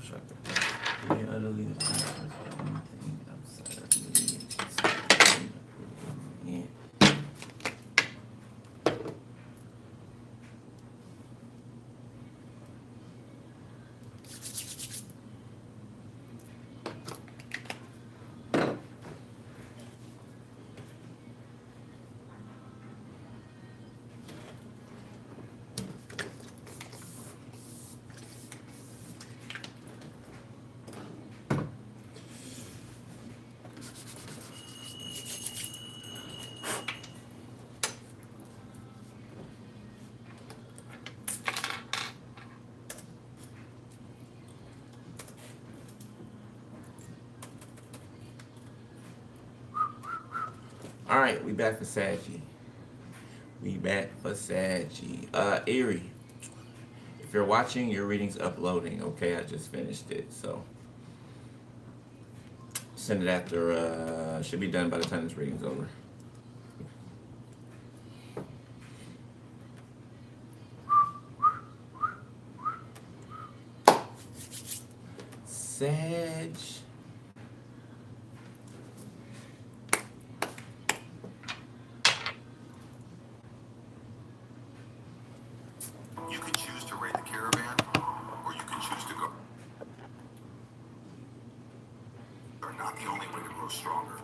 chakra. We utterly anything outside of me. Yeah. All right, we back for Saggy. We back for Saggy. Erie, if you're watching, your reading's uploading. Okay, I just finished it, so send it after. Should be done by the time this reading's over. Sag. You can choose to raid the caravan, or you can choose to go. Are not the only way to grow stronger.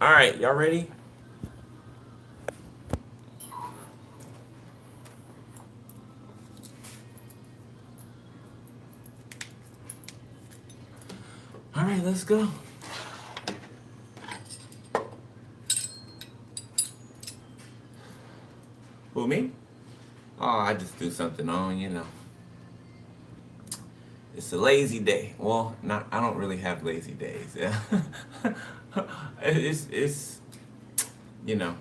All right, y'all ready? All right, let's go. Who, me? Oh, I just do something on, you know. It's a lazy day. Well, not. I don't really have lazy days. Yeah. it's you know,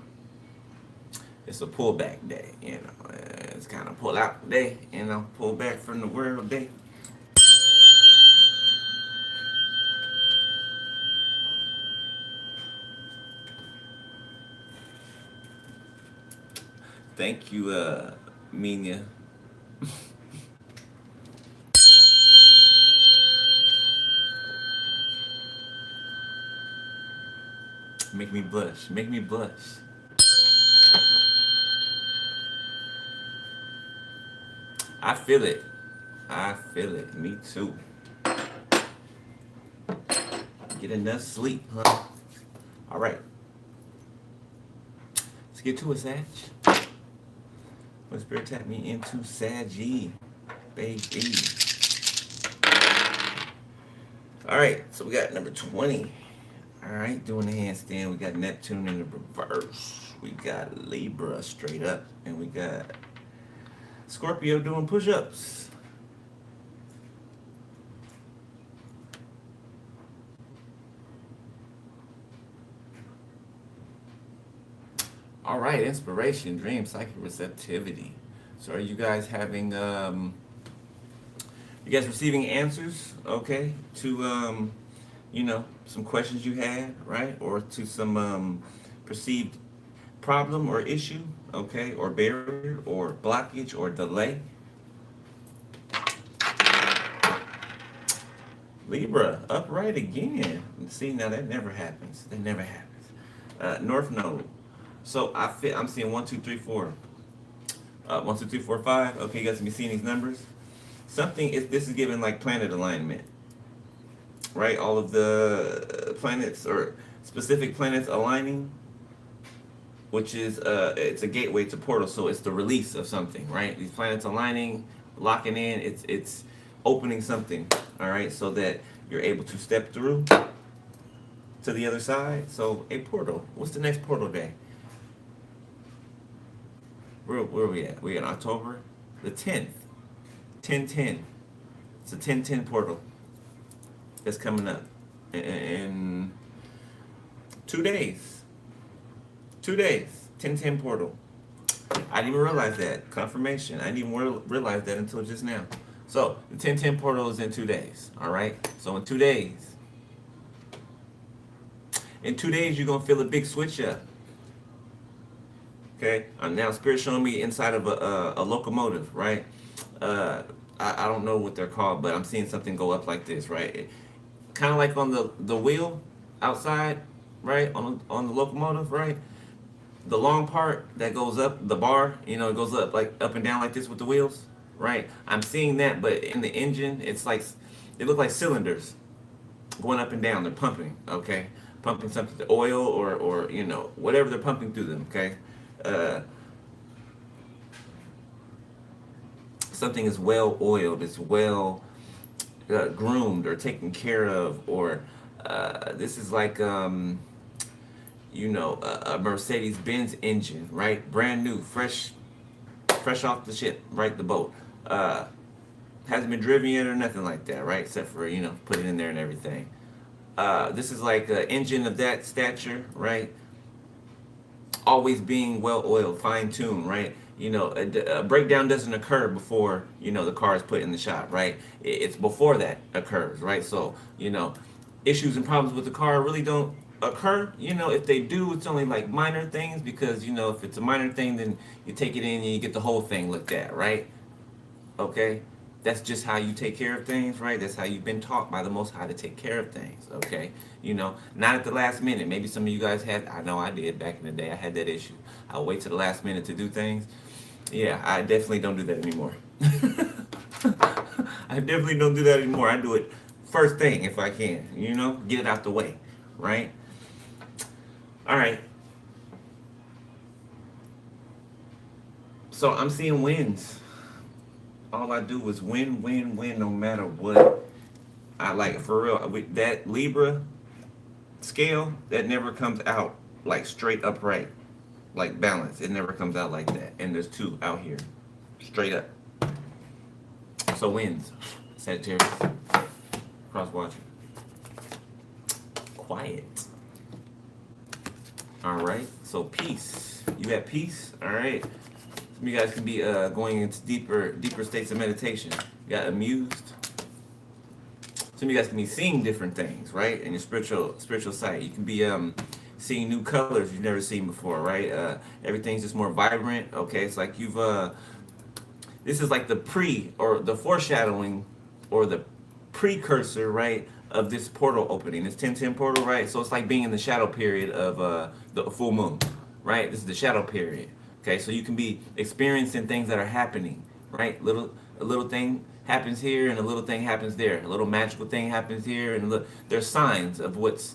it's a pullback day. You know, it's kind of pull out day. You know, pull back from the world day. Thank you, Minya. Make me blush. Make me blush. I feel it. I feel it. Me too. Get enough sleep, huh? All right. Let's get to it, Sag. When Spirit tap me into Saggy, baby. All right, so we got number 20. All right, doing the handstand. We got Neptune in the reverse. We got Libra straight up. And we got Scorpio doing push-ups. All right, inspiration, dream, psychic receptivity. So are you guys having, you guys receiving answers, okay, to, you know, some questions you had, right? Or to some perceived problem or issue, okay, or barrier or blockage or delay. Libra, upright again. See, now that never happens. That never happens. North Node. So I'm seeing 1, 2, 3, 4. 1, 2, 3, 4, 5. Okay, you guys can be seeing these numbers. This is giving like planet alignment, right? All of the planets or specific planets aligning, which is it's a gateway to portal. So it's the release of something, right? These planets aligning, locking in. It's opening something, all right, so that you're able to step through to the other side. So a portal. What's the next portal day? Where are we at? We in October the 10th. 10/10. It's a 10/10 portal that's coming up in 2 days. 2 days. 10/10 portal. I didn't even realize that. Confirmation. I didn't even realize that until just now. So the 10/10 portal is in 2 days. All right. So in 2 days. In 2 days, you're gonna feel a big switch up. Okay. Now Spirit showing me inside of a locomotive, right? I don't know what they're called, but I'm seeing something go up like this, right? Kind of like on the wheel outside, right? On the locomotive, right? The long part that goes up, the bar, it goes up like up and down like this with the wheels, right? I'm seeing that, but in the engine, it's like they look like cylinders going up and down. They're pumping, okay, pumping something, the oil or whatever they're pumping through them, okay. Uh, Something is well oiled, it's well groomed or taken care of, or this is like a Mercedes Benz engine, right? Brand new, fresh off the ship, right? The boat. Hasn't been driven yet or nothing like that, right? Except for, put it in there and everything. This is like an engine of that stature, right? Always being well oiled, fine tuned, right? A breakdown doesn't occur before, the car is put in the shop, right? It's before that occurs, right? So, issues and problems with the car really don't occur. If they do, it's only like minor things because, if it's a minor thing, then you take it in and you get the whole thing looked at, right? Okay? That's just how you take care of things, right? That's how you've been taught by the Most High to take care of things, okay? Not at the last minute. Maybe some of you guys had, I know I did back in the day, I had that issue. I'll wait till the last minute to do things. Yeah, I definitely don't do that anymore. I definitely don't do that anymore. I do it first thing if I can, get it out the way, right? All right. So I'm seeing wins. All I do is win, win, win, no matter what. I like, for real, with that Libra scale, that never comes out like straight upright, like balance. It never comes out like that. And there's two out here, straight up. So wins, Sagittarius, cross watching. Quiet. All right. So peace. You at peace? All right. Some of you guys can be going into deeper states of meditation. You got amused. Some of you guys can be seeing different things, right? In your spiritual sight. You can be seeing new colors you've never seen before, right? Everything's just more vibrant. Okay, it's like you've this is like the foreshadowing or the precursor, right, of this portal opening, this 10-10 portal, right? So it's like being in the shadow period of the full moon, right? This is the shadow period. Okay, so you can be experiencing things that are happening, right? A little thing happens here and a little thing happens there. A little magical thing happens here and there's signs of what's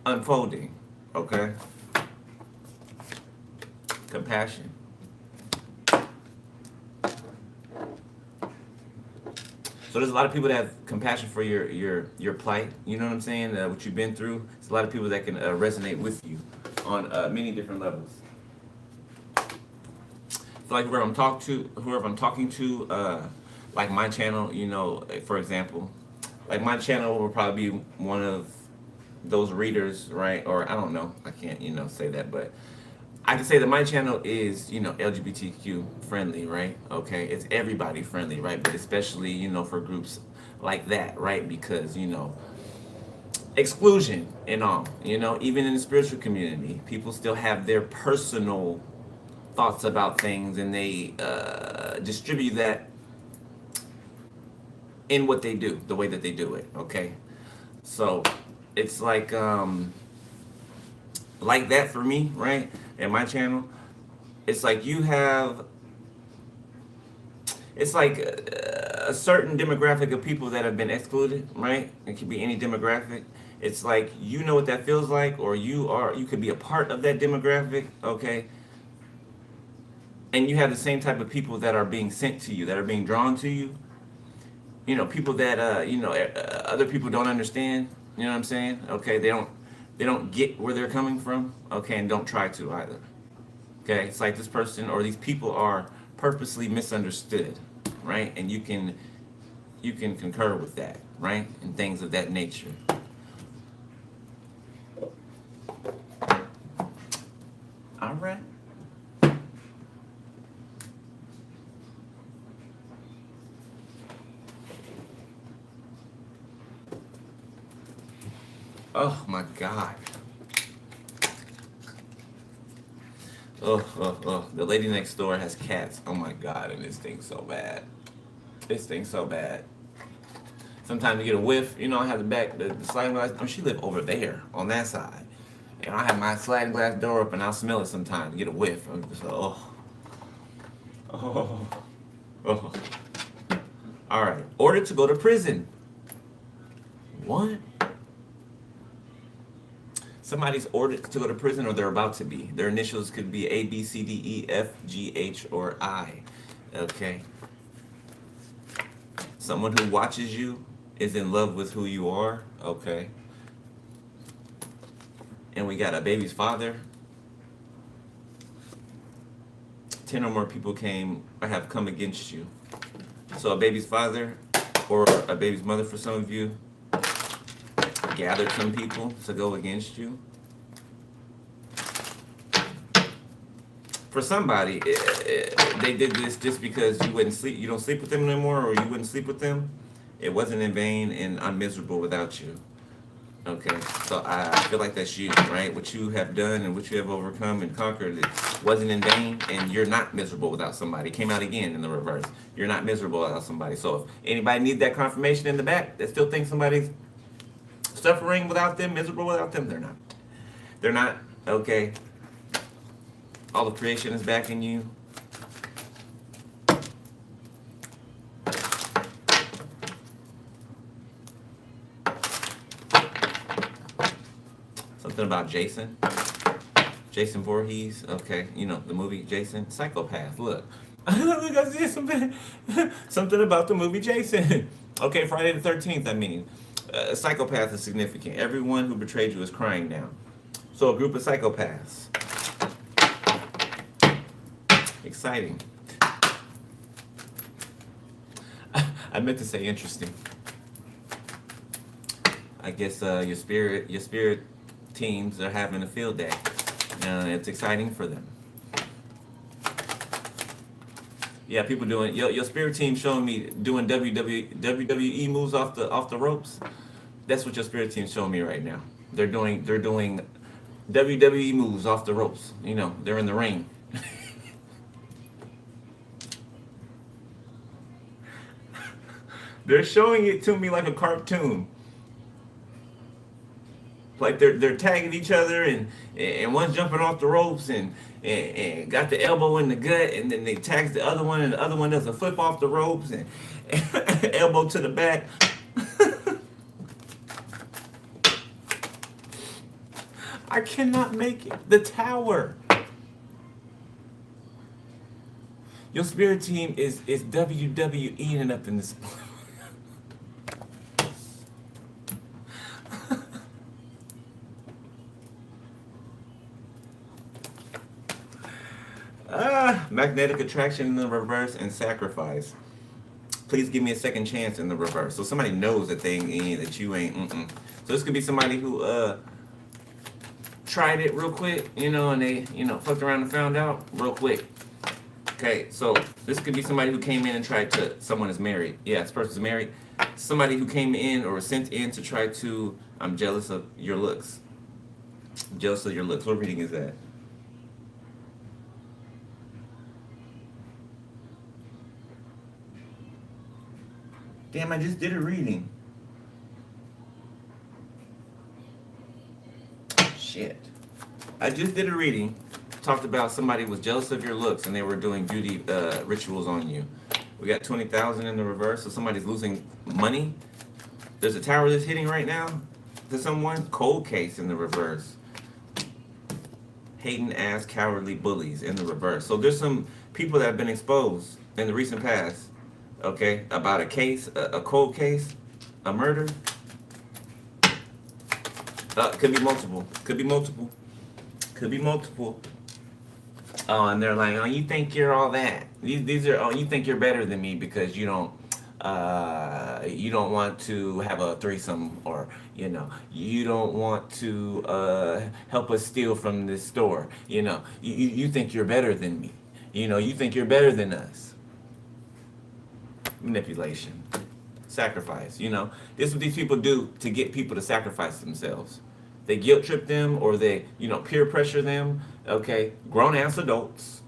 unfolding. Okay? Compassion. So there's a lot of people that have compassion for your plight. You know what I'm saying? What you've been through. There's a lot of people that can resonate with you on many different levels. So like whoever I'm talking to, like my channel, for example, like my channel will probably be one of those readers, right? Or I don't know, I can't, say that, but I can say that my channel is, LGBTQ friendly, right? Okay, it's everybody friendly, right? But especially, for groups like that, right? Because, exclusion and all, even in the spiritual community, people still have their personal thoughts about things and they distribute that in what they do, the way that they do it, okay? So it's like that for me, right? And my channel, it's like it's like a certain demographic of people that have been excluded, right? It could be any demographic. It's like, what that feels like, or you could be a part of that demographic, okay? And you have the same type of people that are being sent to you, that are being drawn to you. People that other people don't understand. You know what I'm saying? Okay, they don't get where they're coming from. Okay, and don't try to either. Okay, it's like this person or these people are purposely misunderstood, right? And you can concur with that, right? And things of that nature. All right. Oh my God. Oh. The lady next door has cats. Oh my God, and this thing's so bad. This thing's so bad. Sometimes you get a whiff, you know, I have the sliding glass. Oh, she live over there on that side. And I have my sliding glass door up and I'll smell it sometimes, get a whiff. I'm just like, oh. Oh. Oh. All right. Ordered to go to prison. What? Somebody's ordered to go to prison or they're about to be. Their initials could be A, B, C, D, E, F, G, H, or I. Okay. Someone who watches you is in love with who you are. Okay. And we got a baby's father. 10 or more people came or have come against you. So a baby's father or a baby's mother for some of you gathered some people to go against you. For somebody, they did this just because you wouldn't sleep. You don't sleep with them anymore, or you wouldn't sleep with them. It wasn't in vain, and I'm miserable without you. Okay, so I feel like that's you, right? What you have done and what you have overcome and conquered, it wasn't in vain, and you're not miserable without somebody. It came out again in the reverse. You're not miserable without somebody. So if anybody needs that confirmation in the back that still thinks somebody's suffering without them, miserable without them, they're not. They're not, okay? All of creation is backing you. Something about Jason. Jason Voorhees. Okay, you know, the movie Jason. Psychopath, look. Something about the movie Jason. Okay, Friday the 13th, I mean. Psychopath is significant. Everyone who betrayed you is crying now. So a group of psychopaths. Exciting. I meant to say interesting. I guess your spirit teams are having a field day. It's exciting for them. Yeah, people doing your spirit team showing me doing WWE moves off the ropes. That's what your spirit team's showing me right now. They're doing WWE moves off the ropes. You know, they're in the ring. They're showing it to me like a cartoon. Like they're tagging each other and one's jumping off the ropes and got the elbow in the gut, and then they tags the other one and the other one does a flip off the ropes and elbow to the back. I cannot make it. The tower. Your spirit team is WWEing up in this. Magnetic attraction in the reverse and sacrifice. Please give me a second chance in the reverse. So somebody knows that that you ain't. So this could be somebody who tried it real quick, you know, and they fucked around and found out real quick. Okay, so this could be somebody who came in and tried to. Someone is married. Yeah, this person's married. Somebody who came in or was sent in to try to. I'm jealous of your looks. I'm jealous of your looks. What reading is that? Damn, I just did a reading. Shit. I just did a reading. Talked about somebody was jealous of your looks and they were doing beauty rituals on you. We got 20,000 in the reverse, so somebody's losing money. There's a tower that's hitting right now to someone. Cold case in the reverse. Hating ass cowardly bullies in the reverse. So there's some people that have been exposed in the recent past. Okay, about a case, a cold case, a murder. Could be multiple. Could be multiple. Could be multiple. Oh, and they're like, oh, you think you're all that? These are, oh, you think you're better than me because you don't want to have a threesome, or you don't want to help us steal from this store. You think you're better than me. You think you're better than us. Manipulation, sacrifice. This is what these people do to get people to sacrifice themselves. They guilt trip them, or they peer pressure them. Okay, grown adults,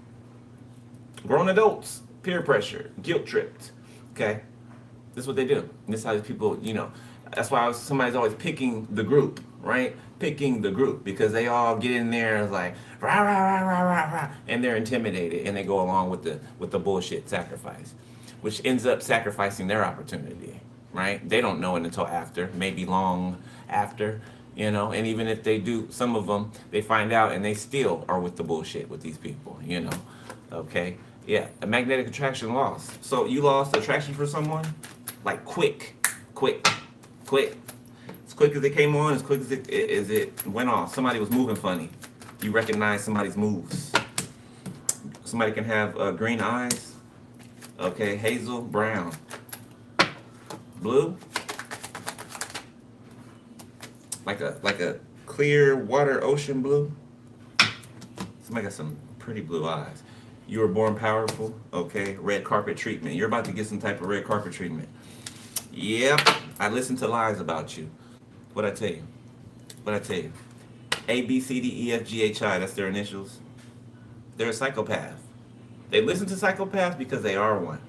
peer pressure, guilt tripped. Okay, This is what they do. This is how these people, that's why somebody's always picking the group, right? Picking the group because they all get in there like rah rah rah rah rah rah, and they're intimidated and they go along with the bullshit sacrifice, which ends up sacrificing their opportunity, right? They don't know it until after, maybe long after, and even if they do, some of them they find out and they still are with the bullshit with these people. Okay, yeah, a magnetic attraction lost. So you lost attraction for someone, like quick, quick, quick. As quick as it came on, as quick as it went off. Somebody was moving funny. You recognize somebody's moves. Somebody can have green eyes. Okay, hazel, brown, blue, like a clear water ocean blue. Somebody got some pretty blue eyes. You were born powerful. Okay, red carpet treatment. You're about to get some type of red carpet treatment. Yep, I listened to lies about you. What'd I tell you? What'd I tell you? A, B, C, D, E, F, G, H, I. That's their initials. They're a psychopath. They listen to psychopaths because they are one.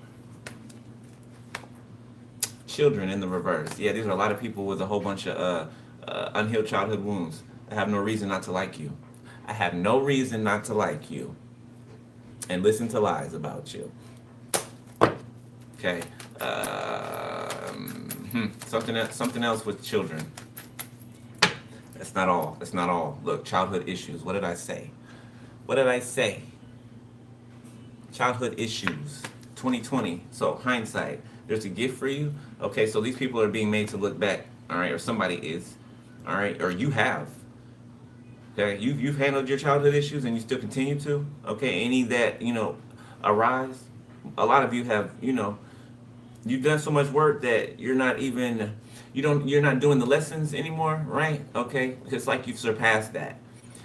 Children in the reverse. Yeah, these are a lot of people with a whole bunch of unhealed childhood wounds. I have no reason not to like you. I have no reason not to like you. And listen to lies about you. Okay. Something else with children. That's not all. That's not all. Look, childhood issues. What did I say? What did I say? Childhood issues. 2020. So hindsight. There's a gift for you. Okay, so these people are being made to look back. All right, or somebody is. All right, or you have. Okay, you've handled your childhood issues and you still continue to. Okay, any that arise. A lot of you have you've done so much work that you're not doing the lessons anymore, right? Okay, it's like you've surpassed that.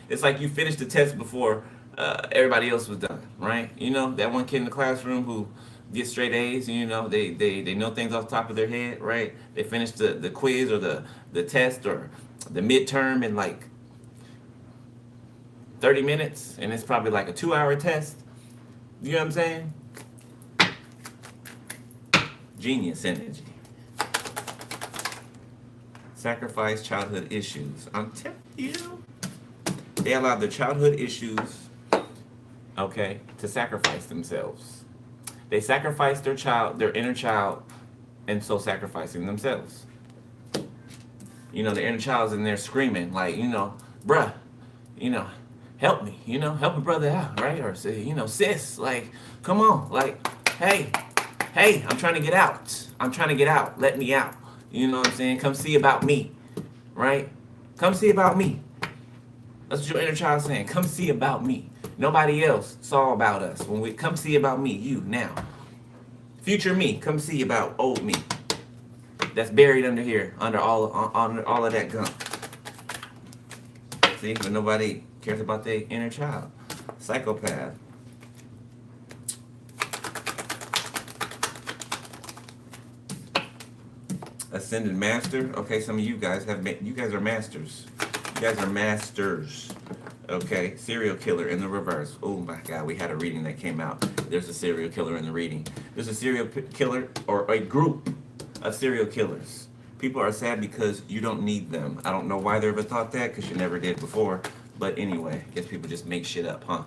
It's like you finished the test before everybody else was done, right? That one kid in the classroom who gets straight A's. They know things off the top of their head, right? They finish the quiz or the test or the midterm in like 30 minutes, and it's probably like a 2-hour test. You know what I'm saying? Genius energy. Sacrifice childhood issues. I'm telling you. They allowed their childhood issues, okay, to sacrifice themselves. They sacrificed their inner child, and so sacrificing themselves. The inner child's in there screaming, like, bruh, help me, help a brother out, right? Or say, sis, like, come on, like, hey, I'm trying to get out. Let me out. You know what I'm saying? Come see about me, right? Come see about me. That's what your inner child's saying. Come see about me. Nobody else saw about us. When we come see about me, you now. Future me, come see about old me. That's buried under here, under all of that gunk. See, but nobody cares about their inner child. Psychopath. Ascended master. Okay, some of you guys you guys are masters. You guys are masters. Okay, serial killer in the reverse. Oh my God, we had a reading that came out. There's a serial killer in the reading. There's a serial killer or a group of serial killers. People are sad because you don't need them. I don't know why they ever thought that, because you never did before. But anyway, I guess people just make shit up, huh?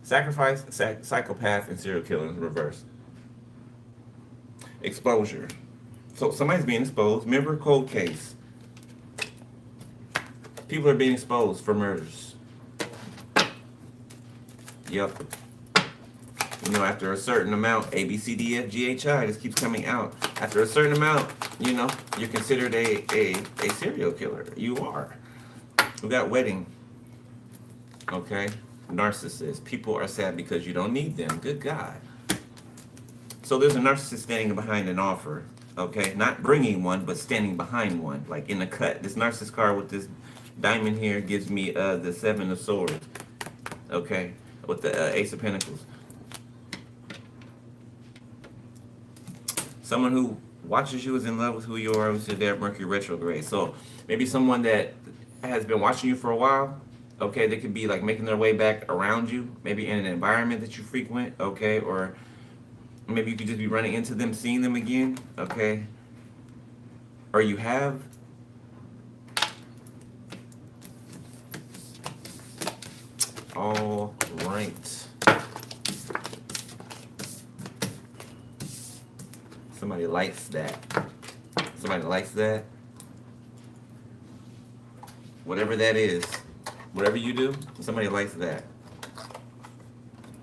Sacrifice, psychopath, and serial killer in the reverse. Exposure. So somebody's being exposed. Remember, cold case. People are being exposed for murders. Yep. After a certain amount, A, B, C, D, F, G, H, I, this keeps coming out. After a certain amount, you're considered a serial killer. You are. We got wedding. Okay? Narcissist. People are sad because you don't need them. Good God. So there's a narcissist standing behind an offer. Okay? Not bringing one, but standing behind one. Like in the cut. This narcissist card with this diamond here gives me the 7 of Swords. Okay? With the Ace of Pentacles. Someone who watches you is in love with who you are. Obviously, they're Mercury retrograde. So maybe someone that has been watching you for a while. Okay, they could be like making their way back around you. Maybe in an environment that you frequent. Okay, or Maybe you could just be running into them, seeing them again, okay? Or you have. All right. Somebody likes that. Somebody likes that. Whatever that is, whatever you do, somebody likes that.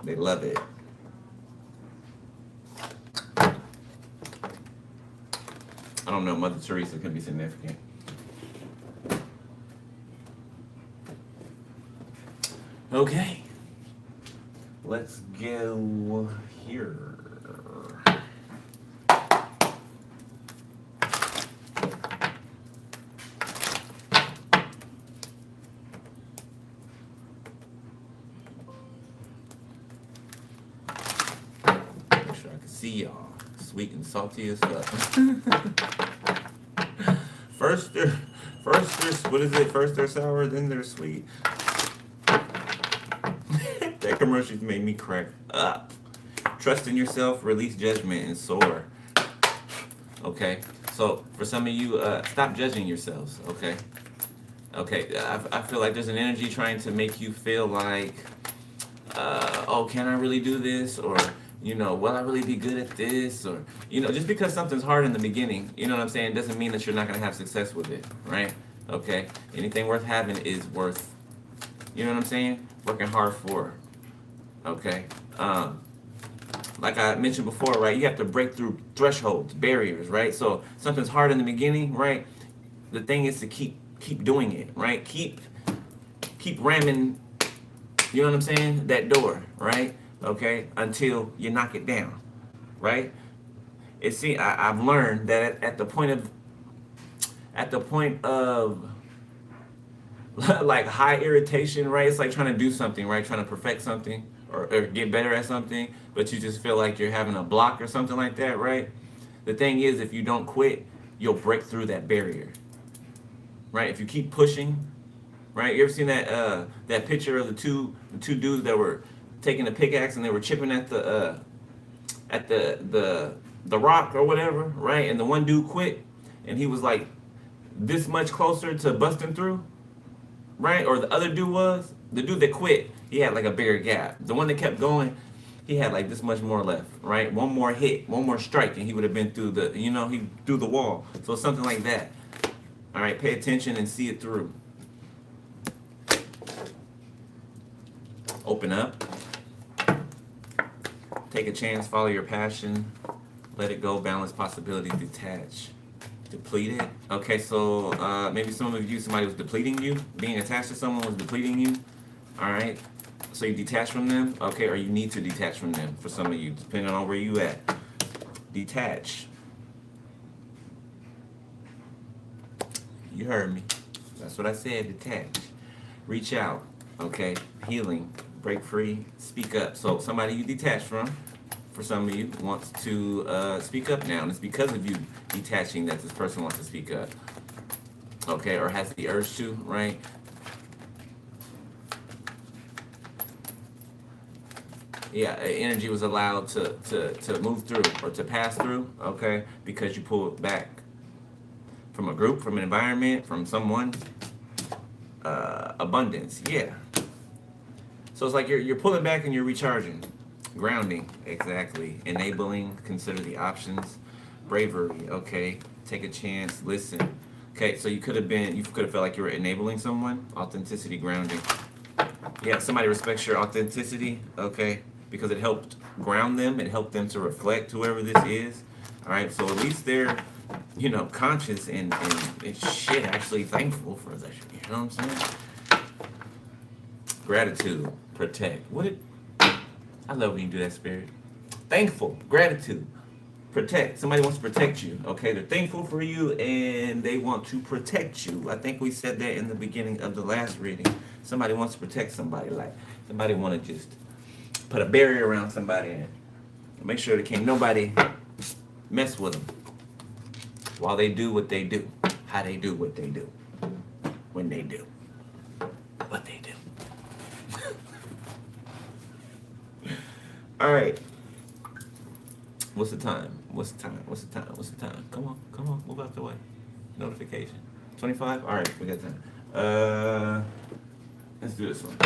They love it. I don't know, Mother Teresa can be significant. Okay. Let's go here. Make sure I can see y'all. Sweet and salty as fuck. First they're what is it? First they're sour, then they're sweet. That commercial made me crack up. Trust in yourself, release judgment, and soar. Okay, so for some of you, stop judging yourselves. Okay, I feel like there's an energy trying to make you feel like, oh, can I really do this? Or, you know, will I really be good at this? Or, you know, just because something's hard in the beginning, you know what I'm saying, doesn't mean that you're not going to have success with it, right? Okay, anything worth having is worth, you know what I'm saying, working hard for. Okay, like I mentioned before, right, you have to break through thresholds, barriers, right? So something's hard in the beginning, right? The thing is to keep doing it, right? Keep ramming, you know what I'm saying, that door, right? Okay, until you knock it down, right? I've learned that at the point of like high irritation, right? It's like trying to do something, right? Trying to perfect something or get better at something, but you just feel like you're having a block or something like that, right? The thing is, if you don't quit, you'll break through that barrier, right? If you keep pushing, right? You ever seen that picture of the two dudes that were taking a pickaxe and they were chipping at the rock or whatever, right? And the one dude quit, and he was like this much closer to busting through, right? Or the other dude was, the dude that quit, he had like a bigger gap. The one that kept going, he had like this much more left, right? One more hit, one more strike, and he would have been through through the wall. So something like that. All right, pay attention and see it through. Open up. Take a chance, follow your passion. Let it go, balance possibility, detach. Depleted. Okay, so maybe some of you, somebody was depleting you. Being attached to someone was depleting you. All right. So you detach from them. Okay, or you need to detach from them for some of you, depending on where you at. Detach. You heard me. That's what I said, detach. Reach out. Okay, healing. Break free. Speak up. So somebody you detach from, for some of you, wants to speak up now, and it's because of you detaching that this person wants to speak up. Okay, or has the urge to, right? Yeah, energy was allowed to move through or to pass through, okay, because you pulled back from a group, from an environment, from someone. Abundance, yeah. So it's like you're pulling back and you're recharging. Grounding, exactly. Enabling, consider the options. Bravery, okay. Take a chance, listen. Okay, so you could have felt like you were enabling someone. Authenticity, grounding. Yeah, somebody respects your authenticity, okay, because it helped ground them. It helped them to reflect, whoever this is. All right, so at least they're, conscious and shit, actually thankful for that. You know what I'm saying? Gratitude, protect. I love when you do that, Spirit. Thankful, gratitude, protect. Somebody wants to protect you, okay? They're thankful for you and they want to protect you. I think we said that in the beginning of the last reading. Somebody wants to protect somebody, like somebody want to just put a barrier around somebody and make sure that can't nobody mess with them while they do what they do, how they do what they do, when they do what they do. All right. What's the time? What's the time? What's the time? What's the time? Come on, move out the way. Notification. 25? Alright, we got time. Let's do this one.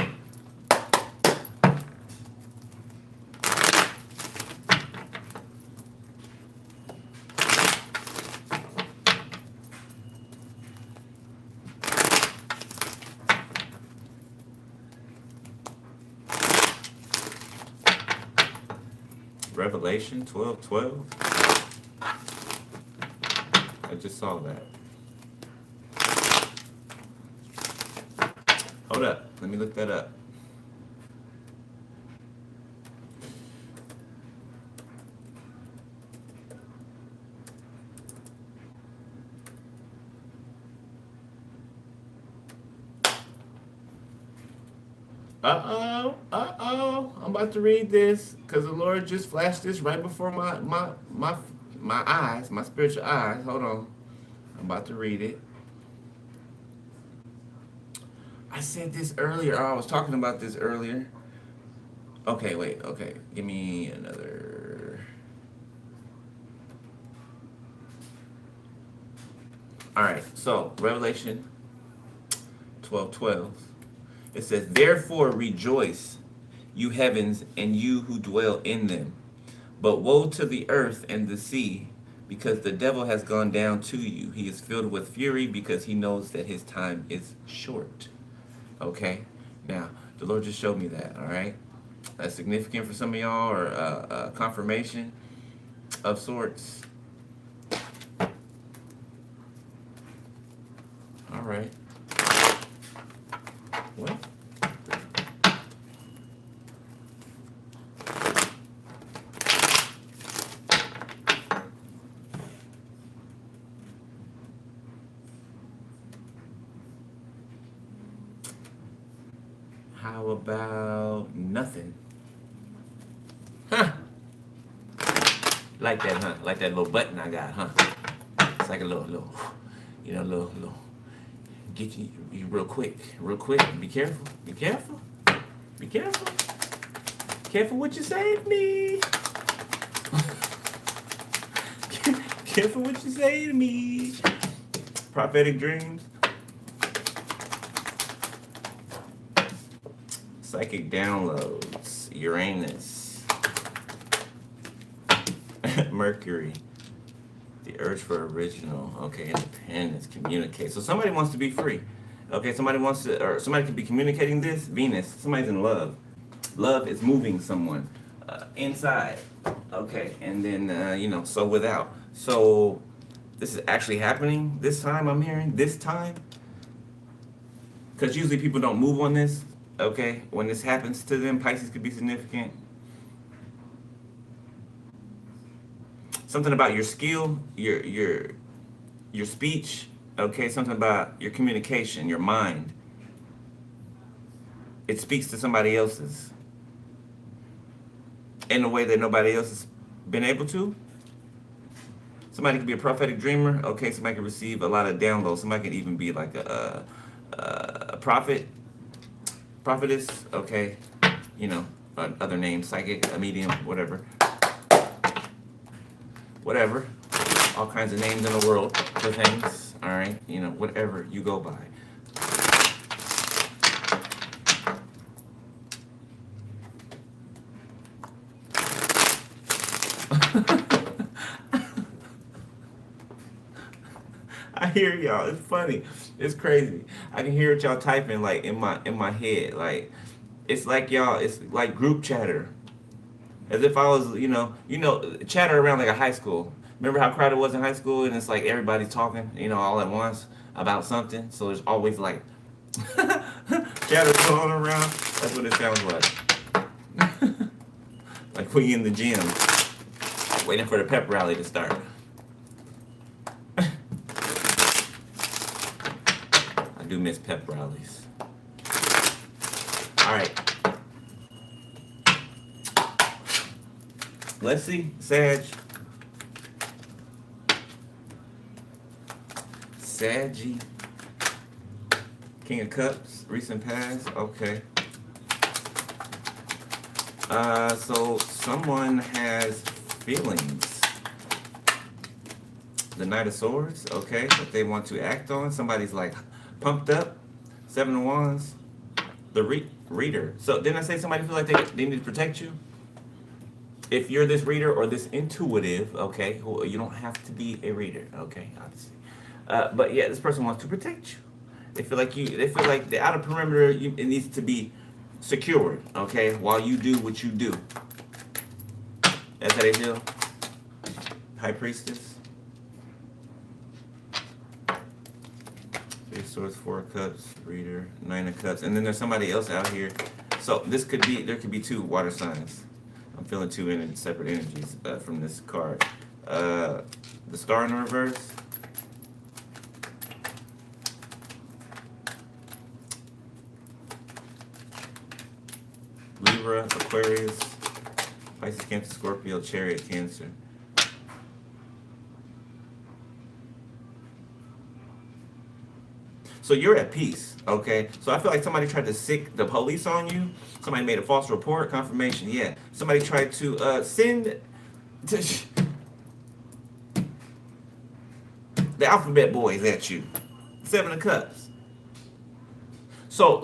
Revelation 12:12. I just saw that. Hold up. Let me look that up. I'm about to read this because the Lord just flashed this right before my eyes, my spiritual eyes. Hold on. I'm about to read it. I said this earlier. Oh, I was talking about this earlier. Okay, wait. Okay. Give me another. All right. So, Revelation 12:12. It says, "Therefore rejoice, you heavens, and you who dwell in them. But woe to the earth and the sea, because the devil has gone down to you. He is filled with fury because he knows that his time is short." Okay? Now, the Lord just showed me that, all right? That's significant for some of y'all, or a confirmation of sorts. All right. What? How about nothing? Huh? Like that, huh? Like that little button I got, huh? It's like a little, little. Get you real quick. Be careful. Be careful. Be careful. Careful what you say to me. Careful what you say to me. Prophetic dreams. Psychic downloads. Uranus. Mercury. The urge for original. Okay, independence. Communicate. So somebody wants to be free. Okay, somebody wants to, or somebody could be communicating this. Venus. Somebody's in love. Love is moving someone inside. Okay, and then, so without. So this is actually happening this time, I'm hearing. This time. Because usually people don't move on this. Okay, when this happens to them, Pisces could be significant. Something about your skill, your speech, okay, something about your communication, your mind. It speaks to somebody else's in a way that nobody else has been able to. Somebody could be a prophetic dreamer, okay, somebody could receive a lot of downloads. Somebody could even be like a prophetess, okay, other names, psychic, a medium, whatever. All kinds of names in the world for things, all right, whatever you go by. I hear y'all. It's funny. It's crazy. I can hear what y'all typing like in my head. Like it's like y'all. It's like group chatter. As if I was, chatter around like a high school. Remember how crowded it was in high school, and it's like everybody's talking, all at once about something. So there's always like chatter going around. That's what it sounds like. Like when you in the gym, waiting for the pep rally to start. I do miss pep rallies. All right. Let's see, Sag. Saggy. King of Cups, recent past, okay. So someone has feelings. The Knight of Swords, okay, what they want to act on. Somebody's like pumped up. Seven of Wands. The reader. So didn't I say somebody feel like they need to protect you? If you're this reader or this intuitive, okay, you don't have to be a reader, okay, obviously. But yeah, this person wants to protect you. They feel like the outer perimeter it needs to be secured, okay, while you do what you do. That's how they feel. High Priestess. Three of Swords, Four of Cups, Reader, Nine of Cups, and then there's somebody else out here. So there could be two water signs. I'm feeling two separate energies from this card. The Star in the reverse. Libra, Aquarius, Pisces, Cancer, Scorpio, Chariot, Cancer. So you're at peace, okay? So I feel like somebody tried to sick the police on you. Somebody made a false report, confirmation, yeah. Somebody tried to send the alphabet boys at you. Seven of Cups. So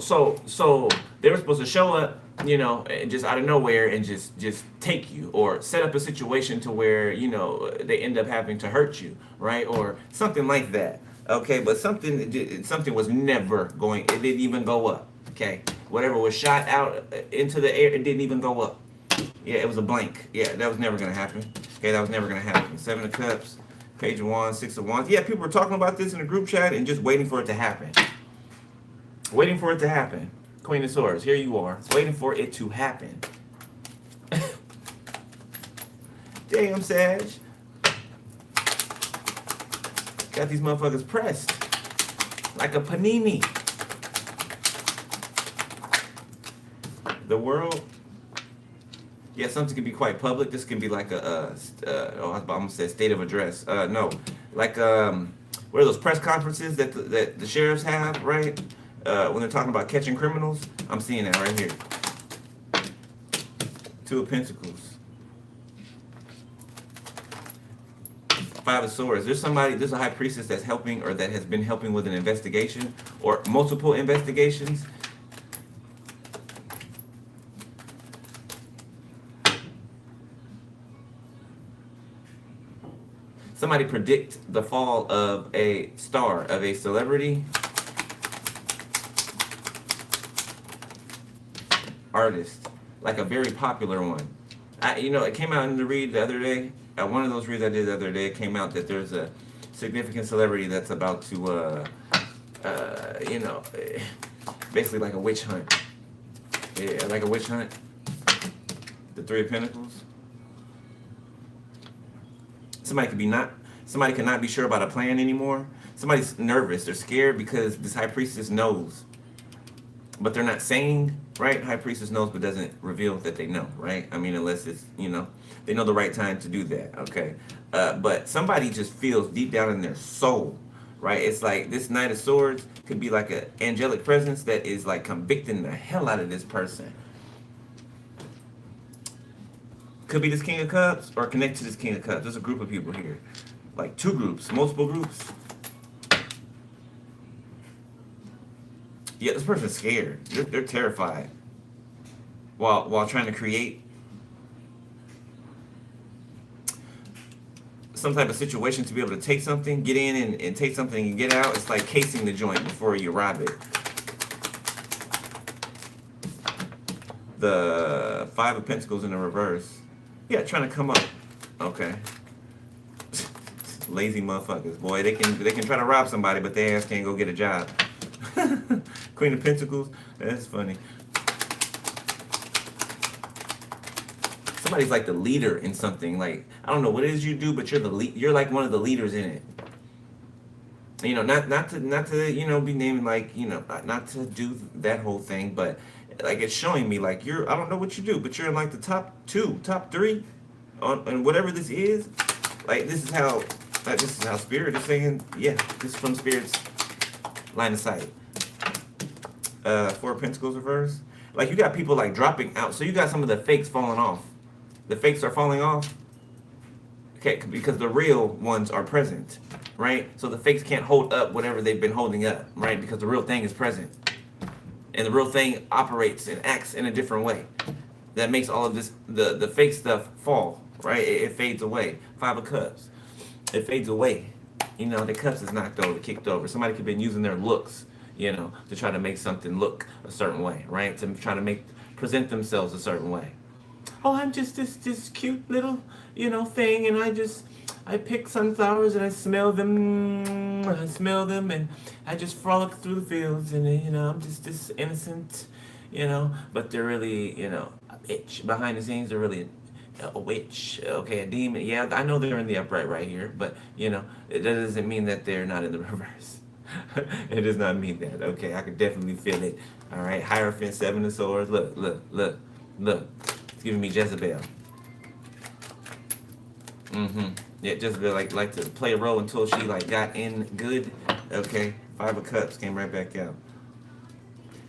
they were supposed to show up, you know, just out of nowhere and just take you, or set up a situation to where, you know, they end up having to hurt you, right? Or something like that. Okay, but something was never going, it didn't even go up. Okay, whatever was shot out into the air, it didn't even go up. Yeah, it was a blank. Yeah, that was never gonna happen. Okay, that was never gonna happen. Seven of Cups, Page of Wands, Six of Wands. Yeah, people were talking about this in the group chat and just waiting for it to happen. Waiting for it to happen. Queen of Swords, here you are, waiting for it to happen. Damn, Sag. Got these motherfuckers pressed like a panini. The World. Yeah, something can be quite public. This can be like I almost said state of address. No, like what are those press conferences that the sheriffs have, right? When they're talking about catching criminals. I'm seeing that right here. Two of Pentacles. Five of Swords. There's a High Priestess that's helping, or that has been helping with an investigation or multiple investigations. Somebody predict the fall of a star, of a celebrity, artist, like a very popular one. It came out in the read the other day. One of those reads I did the other day, it came out that there's a significant celebrity that's about to, basically like a witch hunt. Yeah, like a witch hunt. The Three of Pentacles. Somebody cannot be sure about a plan anymore. Somebody's nervous. They're scared because this High Priestess knows, but they're not saying, right? High Priestess knows but doesn't reveal that they know, right? I mean, unless it's, they know the right time to do that, okay? But somebody just feels deep down in their soul, right? It's like this Knight of Swords could be like an angelic presence that is like convicting the hell out of this person. Could be this King of Cups or connect to this King of Cups. There's a group of people here. Like two groups, multiple groups. Yeah, this person's scared. They're terrified. While trying to create some type of situation to be able to take something, get in and take something and get out. It's like casing the joint before you rob it. The Five of Pentacles in the reverse. Yeah, trying to come up. Okay. Lazy motherfuckers, boy. They can try to rob somebody, but their ass can't go get a job. Queen of Pentacles. That's funny. Somebody's like the leader in something. Like, I don't know what it is you do, but you're like one of the leaders in it. Not to be naming, like, not to do that whole thing, but like it's showing me like I don't know what you do, but you're in like the top three and whatever this is. Like this is how Spirit is saying, yeah, this is from Spirit's line of sight. Four of Pentacles reverse. Like you got people like dropping out. So you got some of the fakes falling off. The fakes are falling off. Okay, because the real ones are present, right? So the fakes can't hold up whatever they've been holding up, right? Because the real thing is present. And the real thing operates and acts in a different way. That makes all of this, the fake stuff fall, right? It fades away. Five of Cups. It fades away. You know, the cups is knocked over, kicked over. Somebody could have been using their looks, you know, to try to make something look a certain way, right? To try to present themselves a certain way. Oh, I'm just this cute little, you know, thing, and I pick sunflowers and I smell them, and I just frolic through the fields, and you know, I'm just this innocent, you know, but they're really, you know, a bitch behind the scenes. They're really a witch, okay, a demon. Yeah, I know they're in the upright right here, but you know, that doesn't mean that they're not in the reverse. It does not mean that. Okay, I can definitely feel it. All right, Hierophant, Seven of Swords. Look. It's giving me Jezebel. Yeah, Jezebel like to play a role until she like got in good. Okay, Five of Cups came right back out.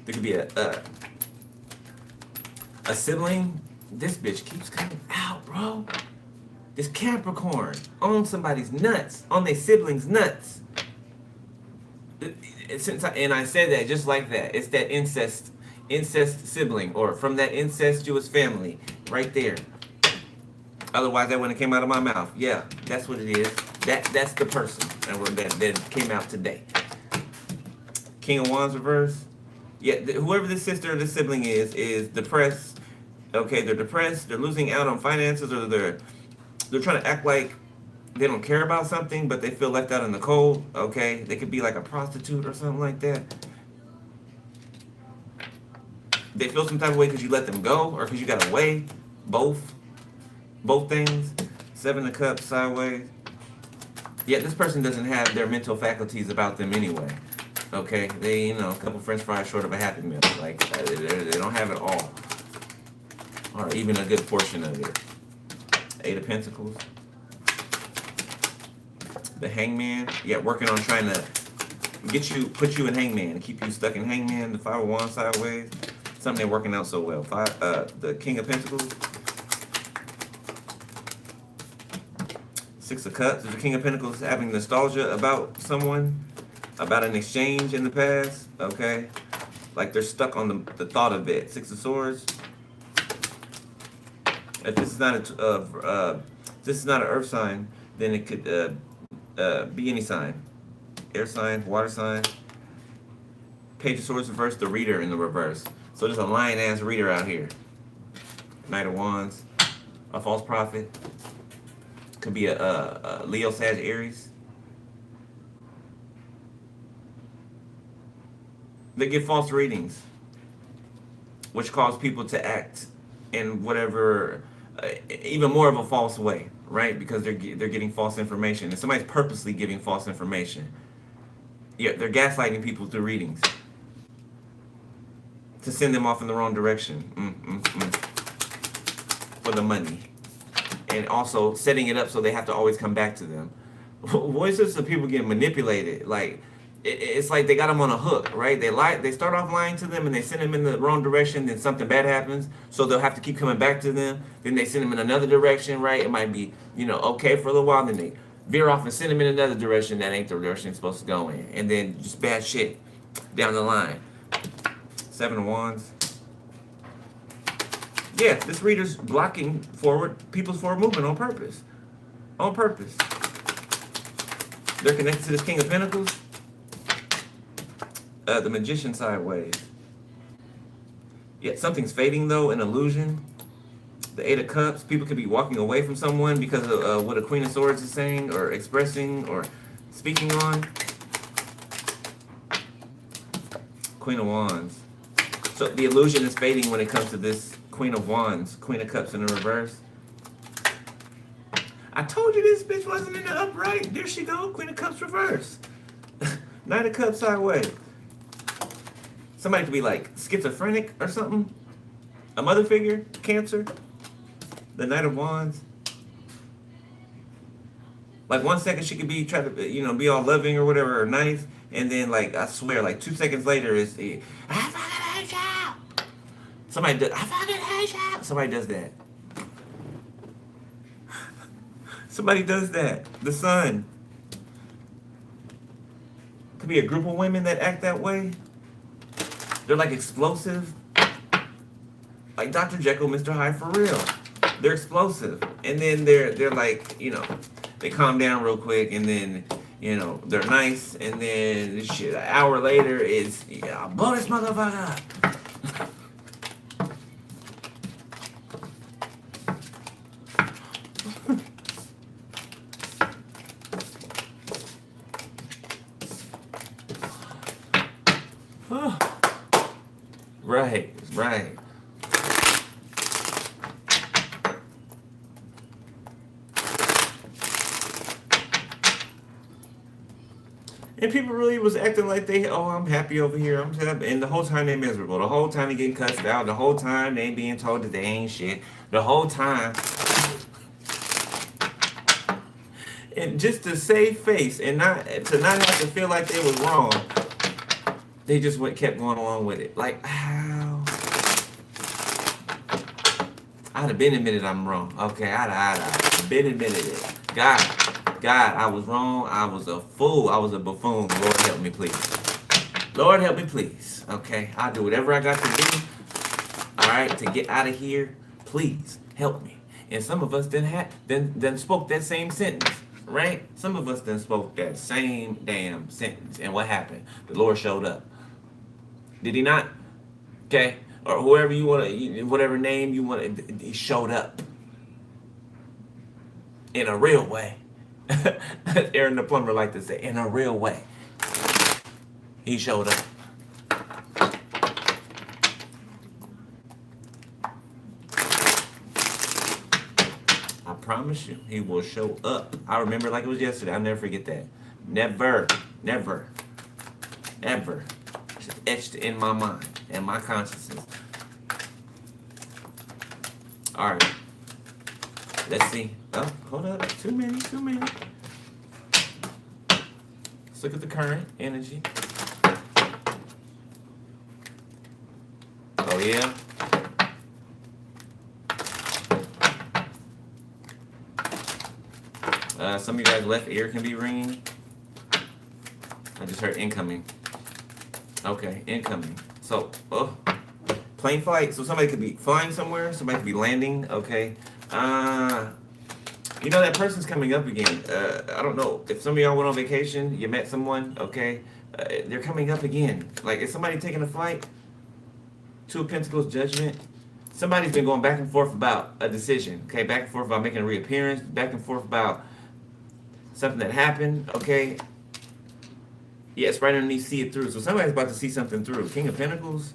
There could be a sibling. This bitch keeps coming out, bro. This Capricorn on somebody's nuts, on their siblings' nuts. And I said that just like that. It's that incest sibling, or from that incestuous family, right there. Otherwise, that wouldn't have came out of my mouth. Yeah, that's what it is. That's the person that came out today. King of Wands reverse. Yeah, whoever this sister or this sibling is depressed. Okay, they're depressed. They're losing out on finances, or they're trying to act like they don't care about something, but they feel left out in the cold. Okay, they could be like a prostitute or something like that. They feel some type of way because you let them go, or because you got away. Both things. Seven of Cups sideways. Yeah, this person doesn't have their mental faculties about them anyway. Okay, they, you know, a couple French fries short of a Happy Meal. Like they don't have it all, or even a good portion of it. Eight of Pentacles. The Hangman. Yeah, working on trying to put you in Hangman, and keep you stuck in Hangman. The Five of Wands sideways. Something they're working out so well. The King of Pentacles. Six of Cups. The King of Pentacles having nostalgia about someone, about an exchange in the past. Okay, like they're stuck on the thought of it. Six of Swords. If this is not an earth sign, then it could be any sign. Air sign, water sign. Page of Swords reverse. The Reader in the reverse. So there's a lion-ass reader out here. Knight of Wands. A false prophet. Could be a Leo, Sag, Aries. They give false readings, which cause people to act in whatever, even more of a false way, right? Because they're getting false information. And somebody's purposely giving false information. Yeah, they're gaslighting people through readings to send them off in the wrong direction for the money, and also setting it up so they have to always come back to them. Voices of people get manipulated. Like it's like they got them on a hook, right? They start off lying to them, and they send them in the wrong direction. Then something bad happens, so they'll have to keep coming back to them. Then they send them in another direction, right? It might be, you know, okay for a little while. Then they veer off and send them in another direction that ain't the direction it's supposed to go in, and then just bad shit down the line. Seven of Wands. Yeah, this reader's blocking people's forward movement on purpose. On purpose. They're connected to this King of Pentacles. The Magician sideways. Yeah, something's fading though, an illusion. The Eight of Cups. People could be walking away from someone because of what a Queen of Swords is saying, or expressing, or speaking on. Queen of Wands. So the illusion is fading when it comes to this Queen of Wands, Queen of Cups in the reverse. I told you this bitch wasn't in the upright. There she go, Queen of Cups reverse. Knight of Cups sideways. Somebody could be like schizophrenic or something. A mother figure, Cancer. The Knight of Wands. Like 1 second she could be trying to, you know, be all loving or whatever, or nice, and then like I swear, like 2 seconds later is I fucking hate you. Somebody does. I fucking hate you. Somebody does that. Somebody does that. The Sun. Could be a group of women that act that way. They're like explosive. Like Dr. Jekyll, Mr. Hyde for real. They're explosive. And then they're like, you know, they calm down real quick and then, you know, they're nice and then shit, an hour later is, yeah, blow this motherfucker up. Right, right. And people really was acting like they, oh, I'm happy over here. I'm happy. And the whole time they miserable. The whole time they getting cussed out. The whole time they ain't being told that they ain't shit. The whole time. And just to save face and not have to feel like they was wrong, they just kept going along with it. Like, how? I'd have been admitted I'm wrong. Okay, I'd have been admitted it. God, I was wrong. I was a fool. I was a buffoon. Lord help me, please. Lord help me, please. Okay, I'll do whatever I got to do. All right, to get out of here. Please help me. And some of us then spoke that same sentence, right? Some of us then spoke that same damn sentence. And what happened? The Lord showed up. Did he not? Okay, or whoever you want to, whatever name you want to, he showed up in a real way. Aaron the plumber like to say, in a real way. He showed up. I promise you, he will show up. I remember it like it was yesterday. I'll never forget that. Never. It's etched in my mind and my consciousness. All right. Let's see. Oh, hold up. Too many. Let's look at the current energy. Oh, yeah. Some of you guys' left ear can be ringing. I just heard incoming. Okay, incoming. So, plane flight. So somebody could be flying somewhere. Somebody could be landing. Okay. You know that person's coming up again. I don't know if some of y'all went on vacation. You met someone. Okay. They're coming up again. Like, is somebody taking a flight? Two of Pentacles, Judgment. Somebody's been going back and forth about a decision. Okay, back and forth about making a reappearance. Back and forth about something that happened. Okay. Yes, right underneath, see it through. So somebody's about to see something through. King of Pentacles,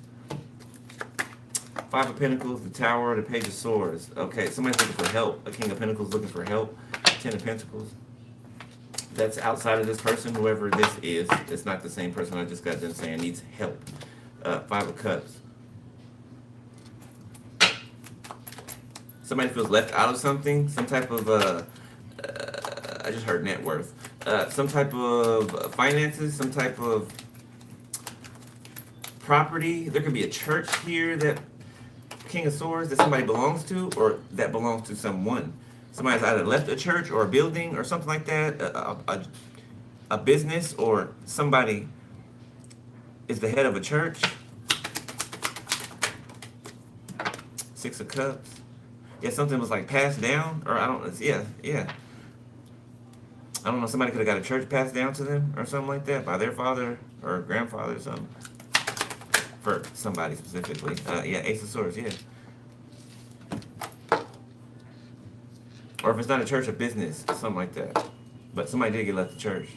Five of Pentacles, the Tower, the Page of Swords. Okay, somebody's looking for help. A King of Pentacles looking for help. Ten of Pentacles. That's outside of this person, whoever this is. It's not the same person I just got done saying needs help. Five of Cups. Somebody feels left out of something. Some type of, I just heard net worth. Some type of finances, some type of property. There could be a church here that King of Swords that somebody belongs to, or that belongs to someone. Somebody's either left a church or a building or something like that, a business, or somebody is the head of a church. Six of Cups. Yeah, something was like passed down, or I don't know. Yeah. I don't know, somebody could have got a church passed down to them or something like that by their father or grandfather or something. For somebody specifically. Yeah, Ace of Swords, yeah. Or if it's not a church, a business, something like that. But somebody did get left the church.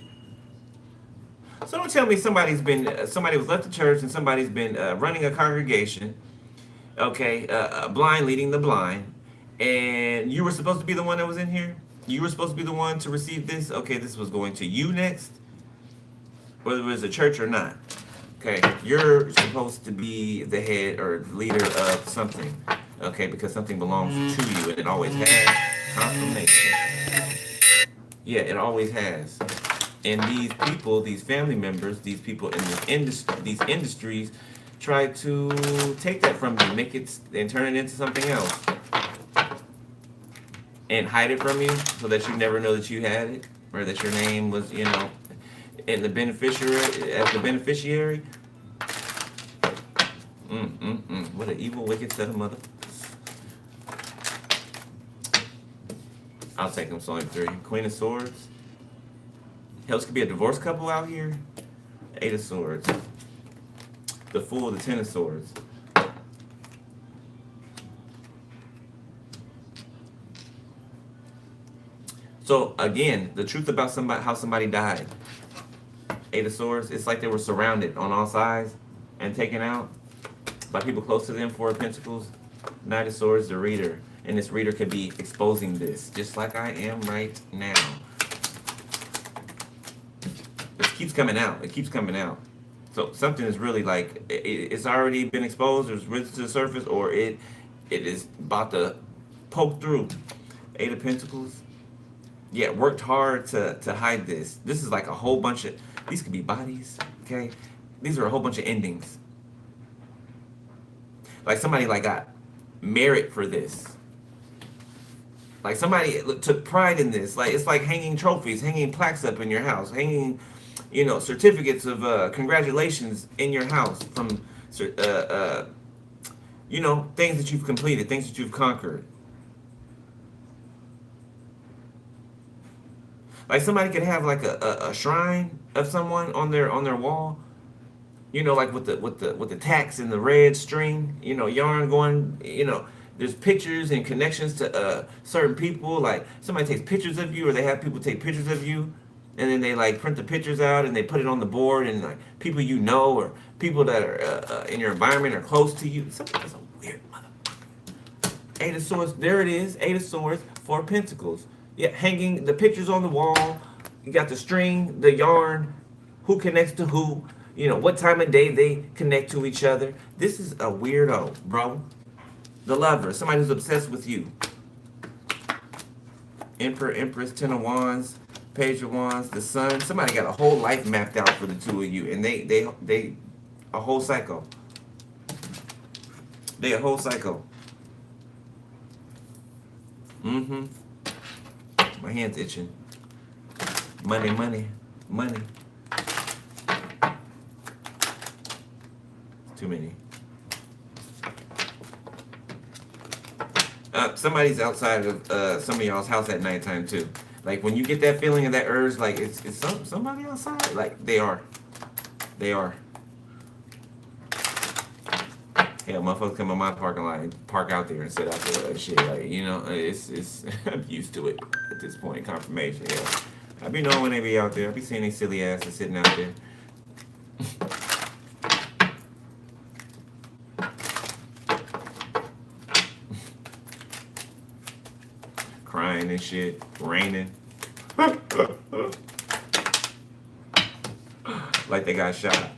So don't tell me somebody was left the church and somebody's been running a congregation, okay, blind leading the blind, and you were supposed to be the one that was in here? You were supposed to be the one to receive this? Okay, this was going to you next, whether it was a church or not. Okay, you're supposed to be the head or leader of something. Okay, because something belongs to you, and it always has. Confirmation. Yeah, it always has. And these people, these family members, these people in these industries, try to take that from you, make it and turn it into something else. and hide it from you so that you never know that you had it or that your name was, you know, in the beneficiary as the beneficiary. What an evil, wicked set of mother. I'll take them. So only 3. Queen of Swords. Hell, this could be a divorced couple out here. 8 of Swords. The Fool, the 10 of Swords. So again, the truth about somebody, how somebody died. 8 of Swords. It's like they were surrounded on all sides and taken out by people close to them. 4 of Pentacles. 9 of Swords, the reader. And this reader could be exposing this, just like I am right now. It keeps coming out. It keeps coming out. So something is really like, it's already been exposed, it's risen to the surface, or it is about to poke through. 8 of Pentacles. Yeah, worked hard to hide this. This is like a whole bunch of, these could be bodies, okay? These are a whole bunch of endings. Like somebody like got merit for this. Like somebody took pride in this. Like it's like hanging trophies, hanging plaques up in your house, hanging, you know, certificates of congratulations in your house from, you know, things that you've completed, things that you've conquered. Like somebody could have like a shrine of someone on their wall, you know, like with the tacks and the red string, you know, yarn going, you know. There's pictures and connections to certain people. Like somebody takes pictures of you, or they have people take pictures of you, and then they like print the pictures out and they put it on the board, and like people you know or people that are in your environment or close to you. Something's so weird, mother. 8 of Swords. There it is. 8 of Swords. 4 of Pentacles. Yeah, hanging the pictures on the wall. You got the string, the yarn. Who connects to who? You know what time of day they connect to each other. This is a weirdo, bro. The Lover, somebody who's obsessed with you. Emperor, Empress, 10 of Wands, Page of Wands, the Sun. Somebody got a whole life mapped out for the two of you, and they a whole cycle. They a whole cycle. My hand's itching. Money, money, money. Too many. Somebody's outside of some of y'all's house at nighttime too. Like when you get that feeling of that urge, like it's somebody outside. Like they are. Hell, motherfuckers come in my parking lot and park out there and sit out there and shit. Like, you know, it's I'm used to it at this point. Confirmation. Yeah, I be knowing when they be out there. I be seeing these silly asses sitting out there. Crying and shit, raining. Like they got shot.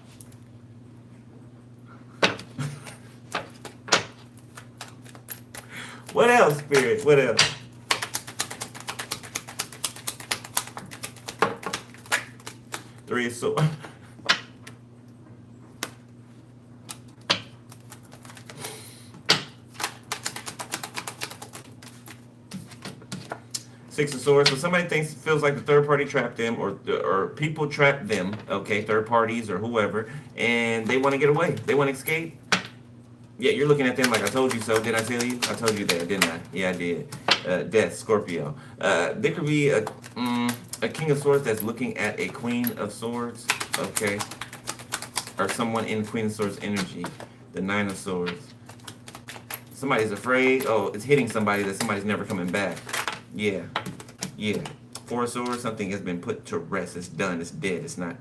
What else, Spirit? What else? Three of Swords. Six of Swords. So somebody feels like the third party trapped them, or people trapped them. Okay, third parties or whoever, and they want to get away. They want to escape. Yeah, you're looking at them like I told you so. Did I tell you? I told you that, didn't I? Yeah, I did. Death, Scorpio. There could be a King of Swords that's looking at a Queen of Swords. Okay, or someone in Queen of Swords energy. The Nine of Swords. Somebody's afraid. Oh, it's hitting somebody that somebody's never coming back. Yeah. Yeah. 4 of Swords, something has been put to rest. It's done. It's dead. It's not